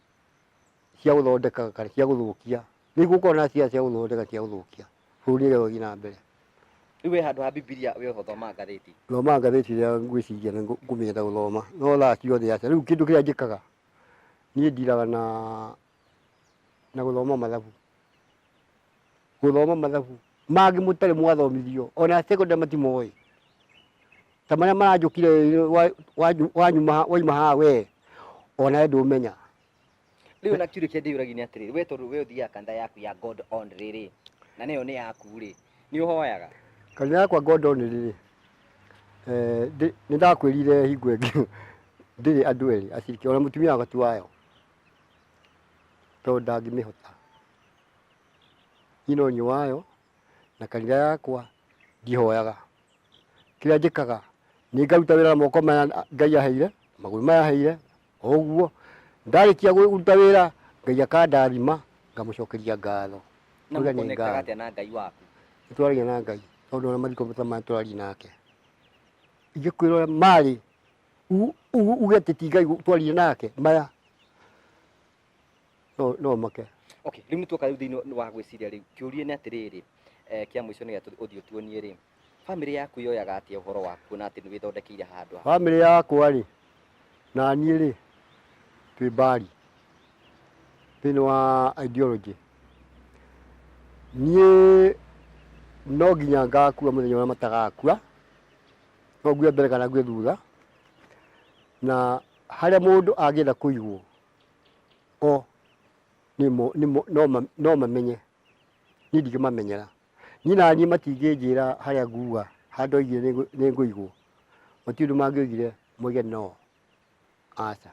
Speaker 1: cia gũthondeka kana cia gũthũkia nĩgũkorwo na siasa cia gũthondeka cia gũthũkia bũrũri nĩgetha ũthiĩ na mbere.
Speaker 2: Rĩu we handũ ha Biblia we ũthoma ngathĩti
Speaker 1: thoma ngathĩti ĩrĩa ngwĩciria ngũmĩenda gũthoma no thaa ciothe yaca rĩu kĩndũ kĩrĩa njĩkaga niĩ ndiraga na gũthoma mathabu mangĩ mũtarĩ mwathomithio ona secondary matimoĩ ta marĩa maranjũkire waima haha we ona ndũmenya.
Speaker 2: Rĩu na kĩũria kĩa ndĩyũragia nĩ atĩrĩrĩ we tondũ we ũthiaga kanitha yaku ya God on rĩrĩ na nĩyo nĩ yaku rĩ nĩ ũhoyaga
Speaker 1: kanitha yakwa God on rĩrĩ nĩ ndakwĩrire hingo ĩngĩ ndĩrĩ andũ erĩ aciriki ona mũtumia wakwa ti wayo tondũ ndangĩmĩhota ino nĩ wayo na kanitha yakwa ndihoyaga kĩrĩa njĩkaga nĩ ngaruta wĩra na moko maya Ngai aheire magũrũ maya aheire ũguo ndarĩkia kũruta wĩra Ngai akandathima ngamũcokeria ngatho.
Speaker 2: Na mũkonekaga atĩa na Ngai waku?
Speaker 1: Nĩtwaragia na Ngai tondũ ona mathiko ta maya tũraria nake ingĩkwĩra ũrĩa marĩ uge atĩ ti Ngai twarire nake maya no make.
Speaker 2: Okay, rĩu nĩtuoka rĩu thĩinĩ wa gwĩciria rĩu kĩũria nĩ atĩrĩrĩ kĩa mũico nĩgetha ũthiĩ ũtuonie rĩ bamĩrĩ yaku yoyaga atĩa ũhoro waku na atĩ nĩ wĩthondekeire handũ ha?
Speaker 1: Bamĩrĩ yakwa rĩ na niĩ rĩ twĩ mbari thĩinĩ wa ideology niĩ no nginya ngakua mũthenya ũrĩa matagakua no ngue mbere kana ngue thutha na harĩa mũndũ angĩenda kũigwo no mamenye niĩ ndingĩmamenyera niĩ na niĩ matingĩnjĩra harĩa nguga handũ oigire nĩ ngũigwo matirĩ ũndũ mangĩoigire moige no aca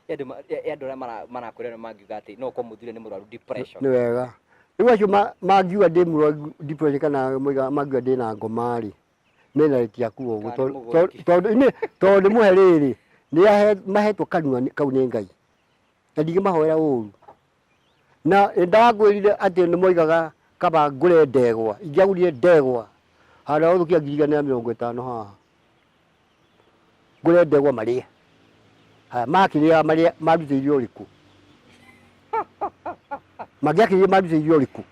Speaker 2: andũ arĩa marakwĩra mangiuga atĩ no ũkorwo mũthuri nĩ mũrwaru depression
Speaker 1: nĩ wega rĩu acio mangiuga ndĩ mũrwaru depression kana mangiuga ndĩ na ngoma rĩ mena rĩtiaku ũguo tondũ mũhe rĩrĩ nĩ mahetwo kanua kau nĩ Ngai na ndingĩmahoera ũru na ndakwĩrire atĩ nĩ moigaga kaba ngũre ndegwa ingĩagũrire ndegwa handũ ha gũthũkia 150 haha ngũre ndegwa marĩe makĩrĩa marĩa marutĩirio ũrĩkũ mangĩakĩrĩa marutĩirio ũrĩkũ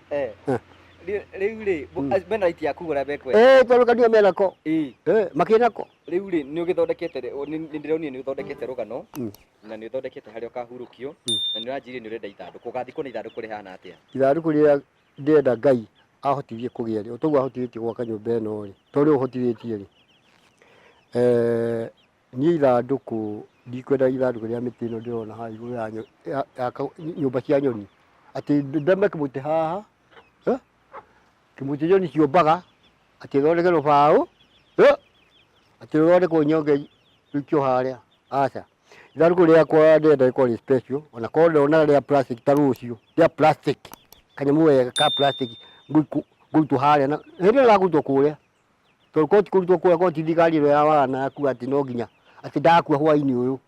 Speaker 2: rĩu rĩ mena raiti ya kũgũra mbeko
Speaker 1: tondũ kanua menako makĩnako
Speaker 2: rĩu rĩ nĩ ũgĩthondekete nĩ ndĩronire nĩ ũthondekete rũgano na nĩ ũthondekete harĩa ũkahurũkio na nĩ ũranjĩrĩire nĩ ũrenda ithandũkũ ũgathikwo na ithandũkũ rĩhana atĩa? Ithandũkũ
Speaker 1: rĩrĩa ndĩrenda Ngai ahotithie kũgĩa rĩ ũtoguo ahotithĩtie gwaka nyũmba ĩno rĩ tondũ ũhotithĩtie rĩ niĩ ithandũkũ ndikwenda ithandũkũ rĩa mĩtĩ ĩno ndĩrona haha igũrũ ya nyũmba cia nyoni atĩ ndeme kĩmũtĩ haha kĩmũtĩ nyoni ciũmbaga atĩ thondekerwo baũ atĩ thondekwo nyonge rĩikio harĩa aca ithandũkũ rĩakwa ndĩrenda rĩkorwo rĩ special ona korwo ndona rĩa plastic ta rũciũ rĩa plastic kanyamũ wega ka plastic ngũrutwo harĩa na hĩndĩ ĩyo gakũrutwo kũrĩa to koti kurutwo kwa koti thigari ro ya wana aku ati no nginya ati ndakua hwaini uyu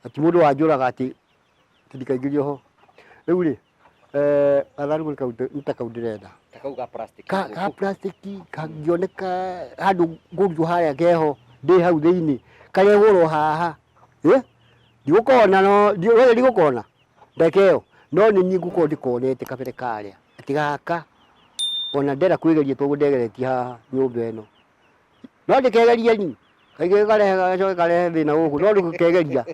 Speaker 1: ati mundu wanjuraga ati ndikaingĩrio ho rĩu rĩ atharu nĩtakau ndĩrenda
Speaker 2: takau ga plastic
Speaker 1: ka plastic kangĩoneka handũ ngũrutwo harĩa keho ndĩ hau thĩinĩ karehũrwo haha ndigũkona no ndigũkona ndeke ĩyo no nĩ niĩ ngũkorwo ndĩkonete kabere karĩa ati gaka ona ndera kwĩgeria tũguo ndegeretie haha nyũmba ĩno no ndĩkegeria ni kaingĩ karehe thĩna gũkũ no ndĩkegeria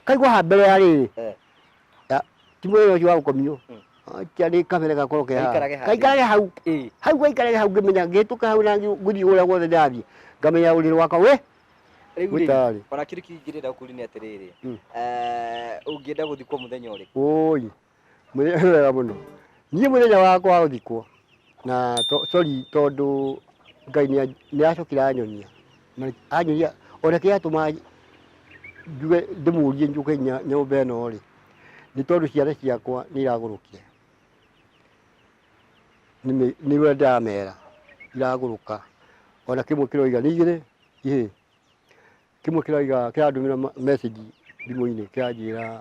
Speaker 1: kaigua ha mbere ya rĩrĩ ti mwĩrĩ ũcio wa gũkomio nĩ kabere gakorwo ke haha kaikarage hau gaikarage hau ngĩmenya ngĩhĩtũka hau na ngũthiĩ ũrĩa guothe ndathiĩ ngamenya ũrĩrĩ wakwa
Speaker 2: rĩu ona kĩrĩ kĩngĩrenda gũkũria nĩ atĩrĩrĩ ũngĩenda gũthikwo mũthenya ũrĩkũ
Speaker 1: ũi mũthenya wega mũno niĩ mũthenya wakwa wa gũthikwo na sorry tondũ Ngai nĩacokire anyonia ona kĩatũma njuge ndĩmũrie njũke nyũmba ĩno rĩ nĩ tondũ ciana ciakwa nĩ iragũrũkire nĩwe ndamera iragũrũka ona kĩmwe kĩroiga nĩ igĩrĩ kĩmwe kĩrandũmĩra message thimũ-inĩ kĩranjĩra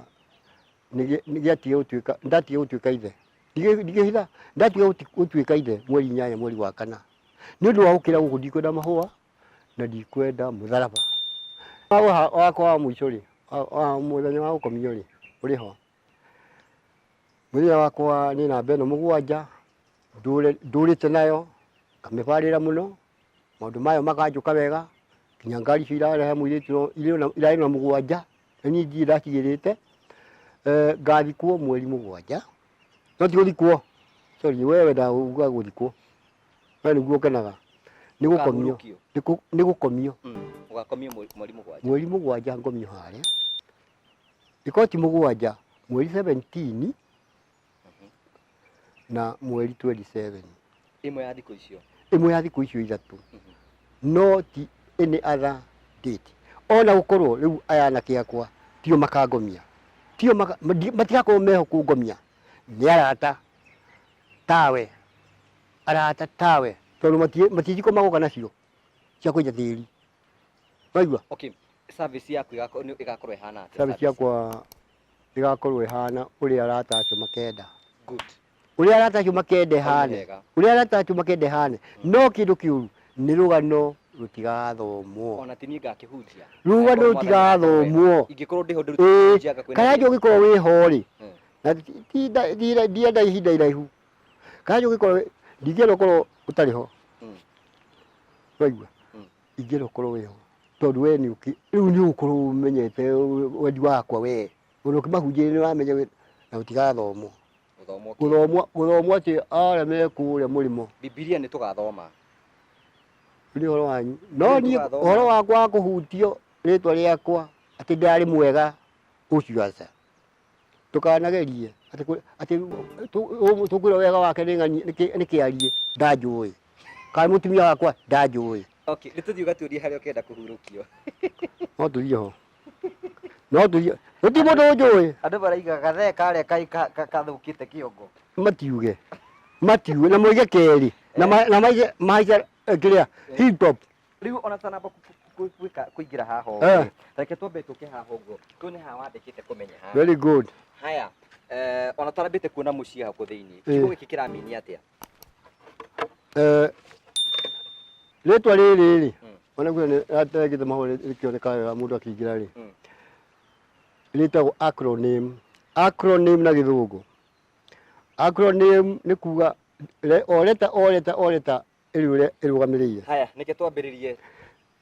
Speaker 1: ndatige gũtuĩka ithe ndigĩhitha ndatige gũtuĩka ithe mweri 8 mweri wa 4 nĩ ũndũ wa gũkĩra gũkũ ndikwenda mahũa na ndikwenda mũtharaba wakwa wa mũico rĩ mũthenya wa gũkomio rĩ ũrĩ ho mũthenya wakwa nĩ namba ĩno 7 ndũrĩte nayo ngamĩbarĩra mũno maũndũ mayo makanjũka wega nginya ngari icio irarehe mũirĩtu irarĩ na 7 na niĩ ndirĩ ndacigĩrĩte ngathikwo mweri 7 no ti gũthikwo sorry wewe ndauga gũthikwo we nĩguo ũkenaga nĩ gũkomio
Speaker 2: ũgakomio
Speaker 1: mweri 7 ngomio harĩa ĩkorwo ti 7 mweri 17 na mweri 27
Speaker 2: ĩmwe ya thikũ icio
Speaker 1: ithatũ no ti any other date ona gũkorwo rĩu aya anake akwa tio makangomia matigakorwo meho kũngomia nĩ arata tawe tondũ matijiko magoka nacio cia kwenja tĩri waigua
Speaker 2: service yaku ĩgakorwo ĩhana atĩa
Speaker 1: service yakwa ĩgakorwo ĩhana ũrĩa arata acio makenda ũrĩa arata acio makenda ĩhane no kĩndũ kĩũru nĩ rũgano rũtigathomwo
Speaker 2: ona ti niĩ ngakĩhunjia
Speaker 1: rũgano rũtigathomwo
Speaker 2: ingĩkorwo ndĩho ndĩrutĩhunjia
Speaker 1: kana ũngĩkorwo wĩho rĩ na ndienda ihinda iraihu kana ũngĩkorwo ndingĩenda ũkorwo ũtarĩ ho waigua ingĩenda ũkorwo wĩho tondũ we rĩu nĩ ũgũkorwo ũmenyete wendi wakwa we ũndũ ũkĩmahunjĩria nĩ wamenya na gũtigathomwo gũthomwo atĩ arĩa mekũrĩa mũrĩmo
Speaker 2: Bibilia nĩ tũgathoma
Speaker 1: nĩ ũhoro wanyu no niĩ ũhoro wakwa wa kũhutio rĩtwa rĩakwa atĩ ndarĩ mwega ũcio aca tũkanagerie atĩ tũkwĩra wega wake nĩ kĩarie ndanjũĩ kana mũtumia wakwa ndanjũĩ
Speaker 2: nĩ tũthiĩ ũgatuĩria harĩa ũkenda kũhurũkio
Speaker 1: no tũthiĩ ho no tũthiĩ gũtirĩ mũndũ ũnjũĩ
Speaker 2: andũ maraiga gathee karĩa gathũkĩte kĩongo
Speaker 1: matiuge na moige kerĩ na maice kĩrĩa hip hop
Speaker 2: rĩu ona tanamba kũingĩra haha reke twambe tũke haha ũguo kĩu nĩ haha wandĩkĩte kũmenya haha
Speaker 1: very good
Speaker 2: haya ona tarambĩte kuona mũciĩ haku thĩinĩ kiugo gĩkĩ kĩramĩnia atĩa
Speaker 1: rĩtwa rĩrĩ rĩ ona kwĩna ategete mahũa rĩkĩoneka wega mũndũ akĩingĩra rĩ rĩtagwo acronym na gĩthũngũ acronym nĩ kuga oreta ĩrũgamĩrĩire
Speaker 2: haya nĩke twambĩrĩrie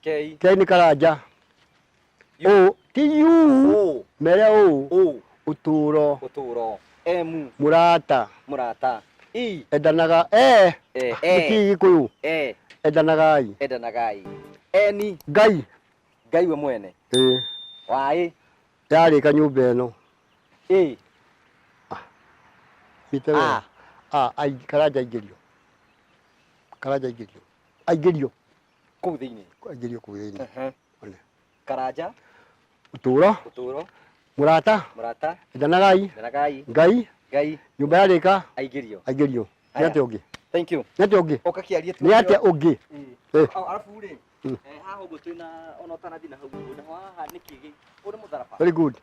Speaker 2: K
Speaker 1: nĩ karanja ti u mere ũtũũro
Speaker 2: M
Speaker 1: mũrata
Speaker 2: E
Speaker 1: endanaga gĩkũyũ endanagai
Speaker 2: N Ngai we mwene Y
Speaker 1: yarĩka nyũmba ĩno karanja aingĩrio
Speaker 2: kũu thĩinĩ karanja ũtũũro
Speaker 1: mũrata endanagai Ngai nyũmba yarĩka
Speaker 2: aingĩrio
Speaker 1: nĩ atĩa ũngĩ
Speaker 2: Thank you.
Speaker 1: Nete ungi.
Speaker 2: Oka kiaria tu.
Speaker 1: Ni ate ungi.
Speaker 2: Alafu ri. Haha ugo twina ona utanathi na hau. Na haha nikigi. Uri mutharaba.
Speaker 1: Very good.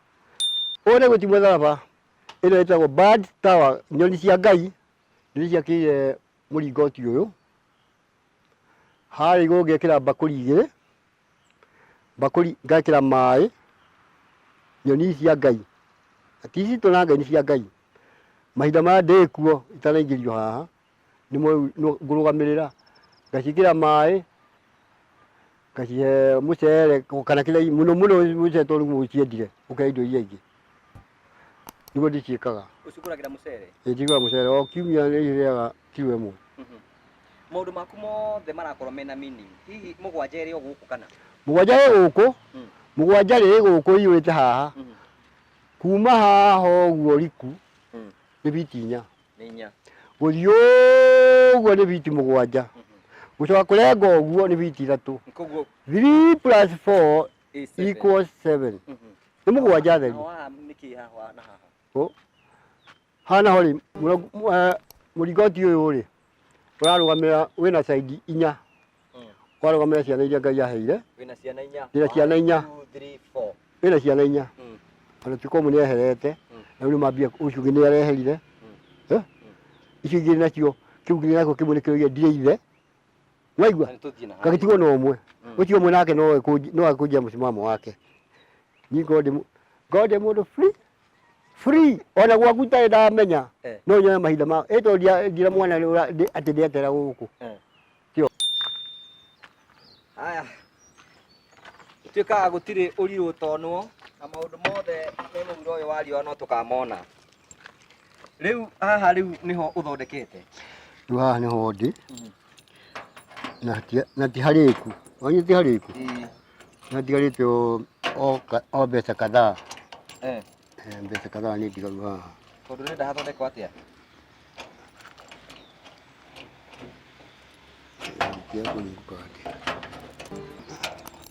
Speaker 1: Ore guti mutharaba. Ino etagwo bird tower, nyoni cia Ngai. Nyoni cia kire muringoti uyu. Hari go ngekira bakuri igire. Bakuri ngakira mai. Nyoni cia Ngai. Atici tunanga ni cia Ngai. Mahinda ma ndikuo itaraingĩrio haha nimo ngurugamirira ngacikira mai ngacihe mucere kana kila muno mucere tondu muciendire uka indo iria ingĩ niguo ndiciĩkaga.
Speaker 2: Ucikũragĩra mucere?
Speaker 1: Njigũra mucere o kiumia nĩ irĩaga kilo ĩmwe.
Speaker 2: Maũndũ maku mothe marakorwo mena meaning. Hihi mũgwanja ĩrĩ o gũkũ kana?
Speaker 1: Mũgwanja ĩ gũkũ. Mũgwanja rĩ gũkũ iyũrĩte haha. Kuma haha ũguo riku nĩ biti 4.
Speaker 2: Nĩ 4.
Speaker 1: Gũthiĩ ũguo nĩ biti 7. Gũcoka kũrenga ũguo nĩ biti 3.
Speaker 2: Koguo
Speaker 1: 3 plus 4 equals 7. Nĩ mũgwanja theri.
Speaker 2: Haha nĩkĩ haha na haha?
Speaker 1: Hana hori mũringoti ũyũ rĩ ũrarũgamĩrĩra wĩna side 4. Warũgamĩrĩra ciana iria Ngai aheire.
Speaker 2: Wĩna ciana 4.
Speaker 1: Wĩna ciana 4.
Speaker 2: 2 3 4.
Speaker 1: Wĩna ciana 4. Ona tikomu nĩ eherete. Na rĩu mambia ũcio nĩ areherire. Icio ingĩ nacio kĩu nĩ nakĩo kĩmwe nĩkĩo ndirĩ ithe. Waigua? Gagĩtigwo na ũmwe. Ũcio ũmwe nake no akũnjia mũsimamo wake. Ni God mũndũ free. Ona gwaku itarĩ ndamenya. No nyone mahinda ma. Ĩto ndira mwana atĩ ndĩetera gũkũ. Kĩo.
Speaker 2: Haya. Tuĩkaga gũtirĩ ũrirũ tonwo. Na maũndũ mothe me mũhuro ũyũ wa riũa no tũkamona. Rĩu haha rĩu nĩho ũthondekete.
Speaker 1: Rĩu haha nĩho ndĩ. Na ti harĩku. Wanyũ ti harĩku. Na tigarĩte o mbeca kadhaa. Mbeca kadhaa nĩ ndigaru haha.
Speaker 2: Tondũ nĩnda hathondekwo atĩa?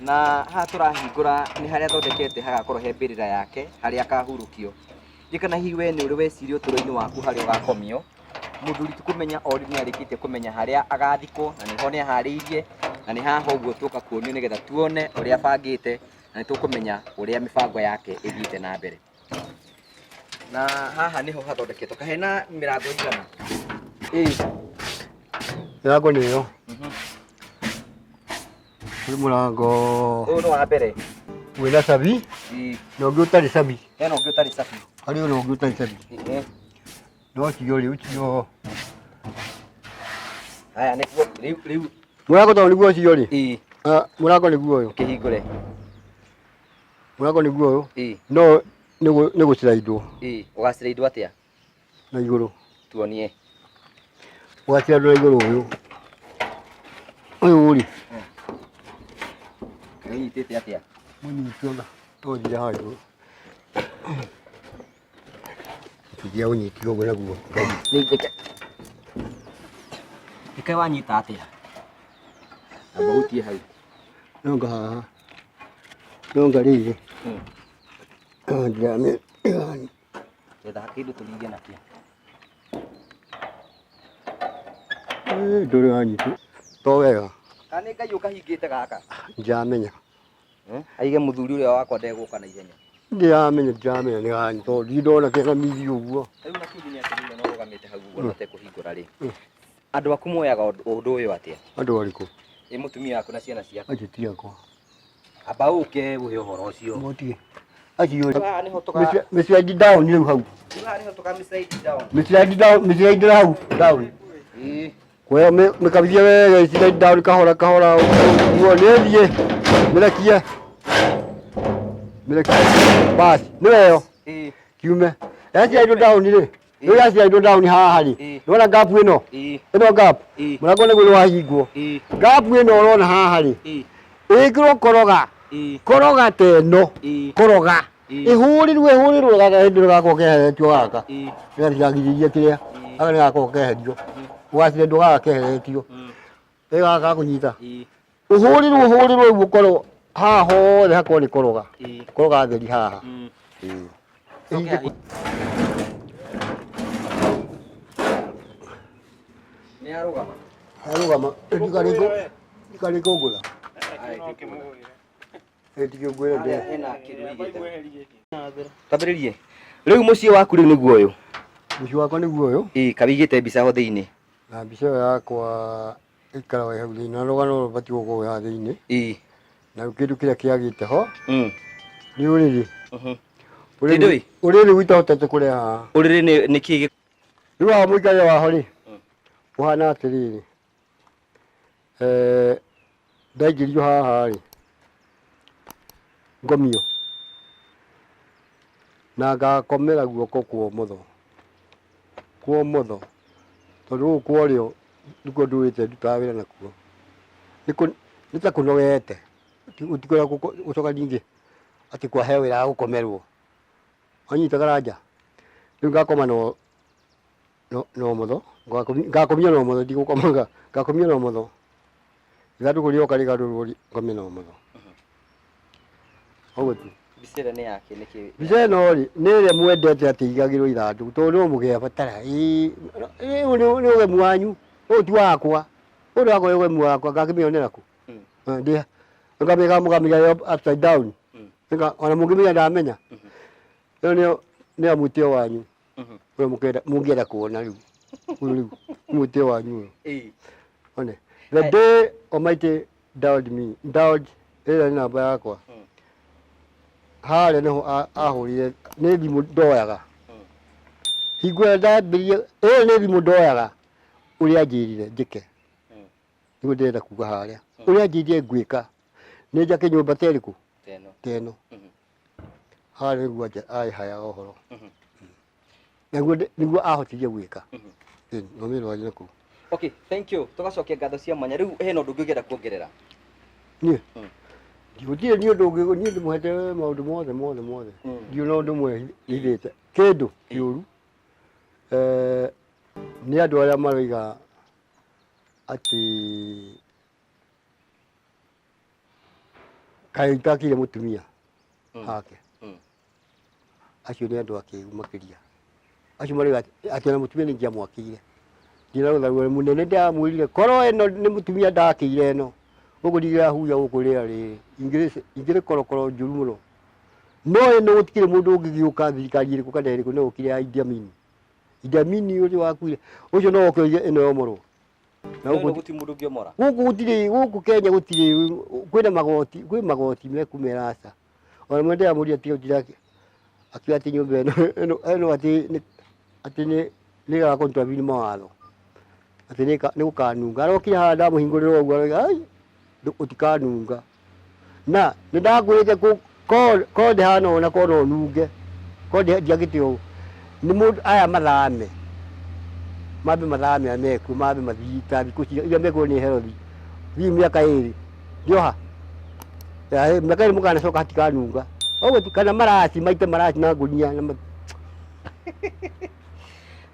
Speaker 2: Na haha tũrahingũra nĩ harĩa thondekete hagakorwo he mbĩrĩra yake harĩa akahurũkio. Kana hihi we nĩ ũrĩ weciria ũtũũro-inĩ waku harĩa ũgakomio. Mũthuri ti kũmenya o rĩu nĩ arĩkĩtie kũmenya harĩa agathikwo na nĩho nĩ aharĩirie na nĩ haha ũguo tũka kuonio nĩgetha tuone ũrĩa abangĩte na nĩ tũkũmenya ũrĩa mĩbango yake ĩthiĩte na mbere. Na haha nĩho hathondeketwo. Kahe na mĩrango ĩigana?
Speaker 1: Mĩrango nĩyo. Nĩ mũrango
Speaker 2: ũyũ nĩ wa mbere
Speaker 1: wĩna cabi na ũngĩ ũtarĩ cabi.
Speaker 2: Hena ũngĩ ũtarĩ cabi.
Speaker 1: Harĩ ona ũngĩ ũtarĩ cabi. No cio rĩu cio.
Speaker 2: Haya nĩguo rĩu
Speaker 1: mũrango tondũ nĩguo cio rĩ. Mũrango nĩguo ũyũ.
Speaker 2: Kĩhingũre.
Speaker 1: Mũrango nĩguo ũyũ. No nĩ gũciraindwo.
Speaker 2: Ũgaciraindwo atĩa?
Speaker 1: Na igũrũ.
Speaker 2: Tuonie.
Speaker 1: Ũgaciraindwo na igũrũ ũyũ. Ũyũ rĩ.
Speaker 2: Ũnyitĩte atĩa?
Speaker 1: Mũnyitĩona. Tũthire haha igũrũ. Tũthia ũnyitio ũguo naguo.
Speaker 2: Ĩkaĩ wanyita atĩa? Amba ũtie hau.
Speaker 1: Nonga haha. Nonga rĩrĩ. Ndĩramĩ.
Speaker 2: Etha kĩndũ tũringe nakĩo.
Speaker 1: Ndũrĩ wanyitwo. To wega.
Speaker 2: Kana nĩ Ngai ũkahingĩte gaka?
Speaker 1: Ndiramenya.
Speaker 2: Aige mũthuri ũrĩa wakwa ndegũka na ihenya.
Speaker 1: Ndiramenya nĩ wanyitwo. Ndona kĩgamithi ũguo.
Speaker 2: Rĩu na kiugo nĩ atĩ no ũrũgamĩte hau ũguo na ũtekũhingũra rĩ. Andũ aku moyaga ũndũ ũyũ atĩa?
Speaker 1: Andũ arĩkũ?
Speaker 2: Ĩ mũtumia waku na ciana ciaku.
Speaker 1: Acio ti akwa.
Speaker 2: Amba ũke ũhe ũhoro ũcio.
Speaker 1: Motige. Acio
Speaker 2: Haha nĩho tũka
Speaker 1: mĩslide down rĩu hau.
Speaker 2: Haha nĩho tũka mĩslide down.
Speaker 1: Mĩslide hau down. Kwa mĩkabithia wega slide down kahora ũguo nĩthiĩ. Mĩrekie. Basi nĩweyo. Kiume. Slide down rĩ. Rĩu slide down haha rĩ. Nĩwona gap ĩno? Ĩno gap. Mũrango nĩguo wahingwo. Gap ĩno ũrona haha rĩ. Ĩkĩrwo koroga. Koroga teno. Koroga. Ihũrĩrwo gaka hĩndĩ gakorwo keheretio gaka. Nĩgatigagithĩrie kĩrĩa. Gaka nĩgakorwo keherio. Ũgacirendwo gaka keheretio. Gaka gakũnyita. Ũhũrĩrwo ũguo korwo haha hothe hakorwo nĩ koroga. Koroga theri haha.
Speaker 2: Nĩ arũgama.
Speaker 1: Arũgama. Ndikarĩkũ ngũra. Ĩtikĩ ngwĩre ndĩ.
Speaker 2: Ena kĩndũ igĩte. Tambĩrĩrie. Rĩu mũciĩ waku rĩu nĩguo ũyũ.
Speaker 1: Mũciĩ wakwa nĩguo ũyũ.
Speaker 2: Kawĩigĩte mbica ho thĩinĩ.
Speaker 1: Na mbica ĩyo yakwa ĩikaraga hau thĩinĩ na rũgano rũbatiĩ gũkorwo haha thĩinĩ. Na rĩu kĩndũ kĩrĩa kĩagĩte ho nĩ ũrĩrĩ. Ũrĩrĩ ũtahotete kũrĩa haha.
Speaker 2: Ũrĩrĩ nĩ kĩĩ?
Speaker 1: Rĩu haha mũikarĩre waho rĩ ũhana atĩrĩrĩ, ndaingĩrio haha rĩ ngomio na ngakomera guoko kwa ũmotho, tondũ gũkũ kwa ũrĩo nĩkuo ndũrĩte ndutaga wĩra nakuo, nĩ ta kũnogete gũtikwenda gũcoka ningĩ atĩ kwahe wĩra wa gũkomerwo, wanyita karanja. Rĩu ngakoma na ũmotho, ngakomio na ũmotho, ndigũkoma ngakomio na ũmotho, ithandũkũ rĩoka rĩgarũrwo ngome na ũmotho, ũguo tu.
Speaker 2: Mbica ĩno nĩ yake nĩkĩ?
Speaker 1: Mbica ĩno rĩ nĩ ĩrĩa mwendete atĩ igagĩrwo ithandũkũ tondũ no mũgĩabatara. Ũyũ nĩ ũgemu wanyu, ũyũ ti wakwa, ũyũ nĩ wakwa ũgemu wakwa, ngakĩmĩonera kũ? Ngamĩiga upside down, ona mũngĩmenya ndamenya. Ũyũ nĩ mwĩtĩo wanyu ũrĩa mũngĩenda kuona rĩu, ũyũ rĩu mwĩtĩo wanyu ũyũ. The day Almighty endowed me, ĩrĩa nĩ namba yakwa, harĩa nĩho ahũrire, nĩ thimũ ndoyaga hingo ĩrĩa ndambĩrĩirie, ĩyo nĩ thimũ ndoyaga ũrĩa anjĩrire njĩke, nĩguo ndĩrenda kuga harĩa, ũrĩa anjĩrire ngwĩka, nĩ njake nyũmba ta ĩrĩkũ? Ta ĩno. Harĩa nĩguo aĩhayaga ũhoro, nĩguo ahotirie gwĩka. Maumĩrĩra wanyu nĩ kũu.
Speaker 2: Okay, thank you. Tugacokia ngatho cia mwanya. Rĩu hena ũndũ ũngĩenda kuongerera?
Speaker 1: Niĩ ndigũtirĩ niĩ ũndũ ũngĩ, niĩ ndĩmũhete maũndũ mothe. Ndiũ na ũndũ ũmwe hithĩte kĩndũ kĩũru. Nĩ andũ arĩa maroiga atĩ kaĩ itakire mũtumia hake. Acio nĩ andũ akĩĩgu makĩria. Acio maroiga atĩ ona mũtumia nĩ ingĩamwakĩire. Ndina rũtharuo mũnene ndamwĩrire korwo ĩno nĩ mũtumia ndakĩire ĩno, gũkũ ndigĩrahuria gũkũ rĩera rĩrĩ, ingĩrĩ korokoro njũru mũno. No ĩno gũtikĩrĩ mũndũ ũngĩgĩũka thirikari ĩrĩkũ kana ĩrĩkũ no ũkire ya Idi Amin. Idi Amin ũrĩa wakuire ũcio no oke oige ĩno yomorwo.
Speaker 2: Na gũkũ gũtirĩ mũndũ ũngĩomora.
Speaker 1: Gũkũ gũtirĩ, gũkũ Kenya gũtirĩ, kwĩ magoti mekumera aca. Ona mwende ya mũria tiga ũtirake akiuga atĩ nyũmba ĩno atĩ nĩ ĩgakontrabini mawatho, atĩ nĩ gũkanunga. Arokire haha ndamũhingũrĩra ũguo aroiga ai ũtikanunga. Na nĩ ndakwĩrĩte korwo ndĩhana ũũ na korwo no nunge, korwo ndiagĩte ũũ, nĩ mũndũ aya mathame, mambe mathame amekuo, mambe mathiĩ ta thikũ iria mekuo nĩ herothi, thiĩ mĩaka ĩrĩ ndioha, mĩaka ĩrĩ mũkanacoka hatikanunga. Ũguo kana maraci maite maraci na ngũnia.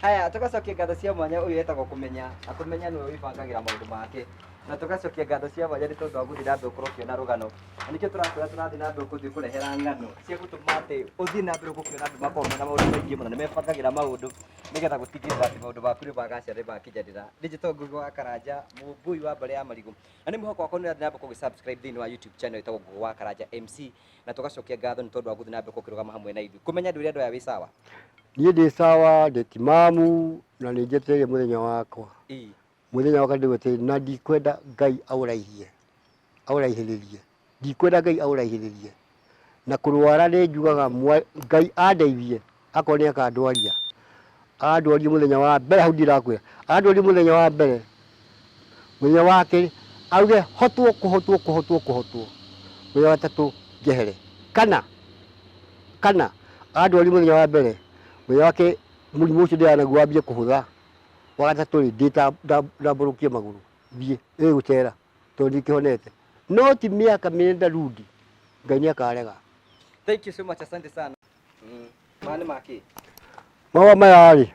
Speaker 2: Haya, tugacokia ngatho cia mwanya. Ũyũ etagwo Kũmenya, na Kũmenya nĩwe wĩbangagĩra maũndũ make, na tugacokia ngatho cia mwanya nĩ tondũ wa gũthiĩ na mbere gũkorwo ũkĩona rũgano, na nĩkĩo tũrakwĩra tũrathiĩ na mbere gũthiĩ kũrehera ng'ano cia gũtũma atĩ ũthiĩ na mbere gũkĩona andũ makorwo mena maũndũ maingĩ mũno, nĩ mebangagĩra maũndũ nĩgetha gũtigĩrĩra atĩ maũndũ maku nĩ magacĩra makinyanĩra. Digital Ngũgĩ wa Karanja, mũmbui wa Mbare ya Marigũ, na nĩ mwĩhoko wakwa nĩ ũrathiĩ na mbere gũgĩ-subscribe thĩinĩ wa YouTube channel ĩtagwo Ngũgĩ wa Karanja MC, na tugacokia ngatho nĩ tondũ wa gũthiĩ na mbere gũkĩrũgama hamwe na ithuĩ. Kũmenya ndũrĩa andũ aya wĩ sawa?
Speaker 1: Niĩ ndĩ sawa, ndĩ timamu na nĩ njetereire mũthenya wakwa. Mũthenya wakwa ndĩwetereire na ndikwenda Ngai aũraihĩrĩrie, ndikwenda Ngai aũraihĩrĩrie. Na kũrwara nĩ njugaga Ngai andeithie akorwo nĩ akandwaria, andwarie mũthenya wa mbere, hau ndirakwĩra andwarie mũthenya wa mbere, mũthenya wa kerĩ auge hotwo, mũthenya wa gatatũ njehere, kana andwarie mũthenya wa mbere, mũthenya wa kerĩ mũrimũ ũcio ndĩranaguo wambie kũhũtha, wa gatatũ rĩ ndambũrũkie magũrũ thiĩ gũcera tondũ ndikĩhonete, no ti mĩaka mĩenda rudi, Ngai nĩ akarega.
Speaker 2: Thank you so much, asante sana. Mane maki
Speaker 1: Mahũa maya rĩ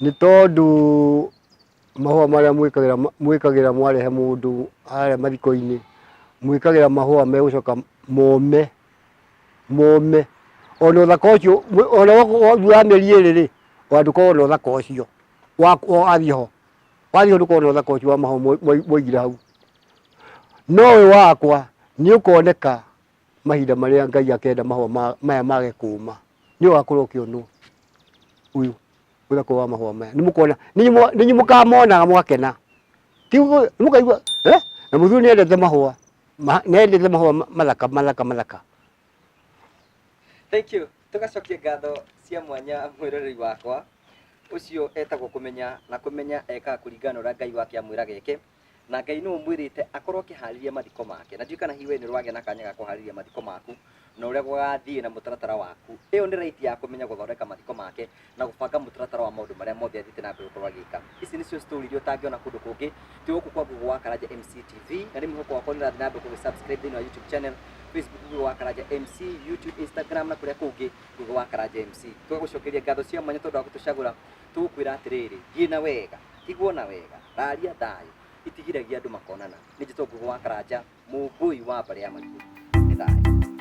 Speaker 1: nĩ tondũ mahũa marĩa mwĩkagĩra mwarehe mũndũ harĩa mathiko-inĩ, mwĩkagĩra mahũa megũcoka mome, ona ũthaka ũcio ona wa mĩeri ĩrĩ rĩ, wandũka ona ũthaka ũcio athiĩ ho, wathi ndu kona uthaka ucio wa mahua moigire hau no we wakwa ni ukoneka mahinda maria Ngai akenda mahua maya mage kuma ni ugakorwo ukionwo uyu uthaka wa mahua maya ni mukona ni mukamona mwakena ti mukaigua na muthuri endete mahua nendete mahua mathaka.
Speaker 2: Thank you. Tugacokia ngatho cia mwanya mwiroreri wakwa ucio etagwo kumenya na kumenya eka kuringana uria Ngai wake amwira geke na Ngai no mwirite akorwo kihariria mathiko make na ndikana hiwe ni rwage na kanya ga kuhariria mathiko maku na uria gwathie na mutaratara waku iyo ni right ya kumenya guthondeka mathiko make na gubanga mutaratara wa maundu maria mothe athite na mbere gukorwo agika. Ici nicio story iria utangiona kundu kungi ti guku kwa Google wa Karanja MC TV na rimu hoko wakwa nirathi na mbere subscribe thini wa YouTube channel, Facebook Google wa Karanja MC, YouTube, Instagram na kuria kungi Google wa Karanja MC. Tugagucokeria ngatho cia mwanya tondu wa gutucagura tugukwira atiriri thie na wega tigwo na wega raria thayo itigiragia andu makonana ni njitwo Google wa Karanja mubui wa mbere ya marigu ni thayo.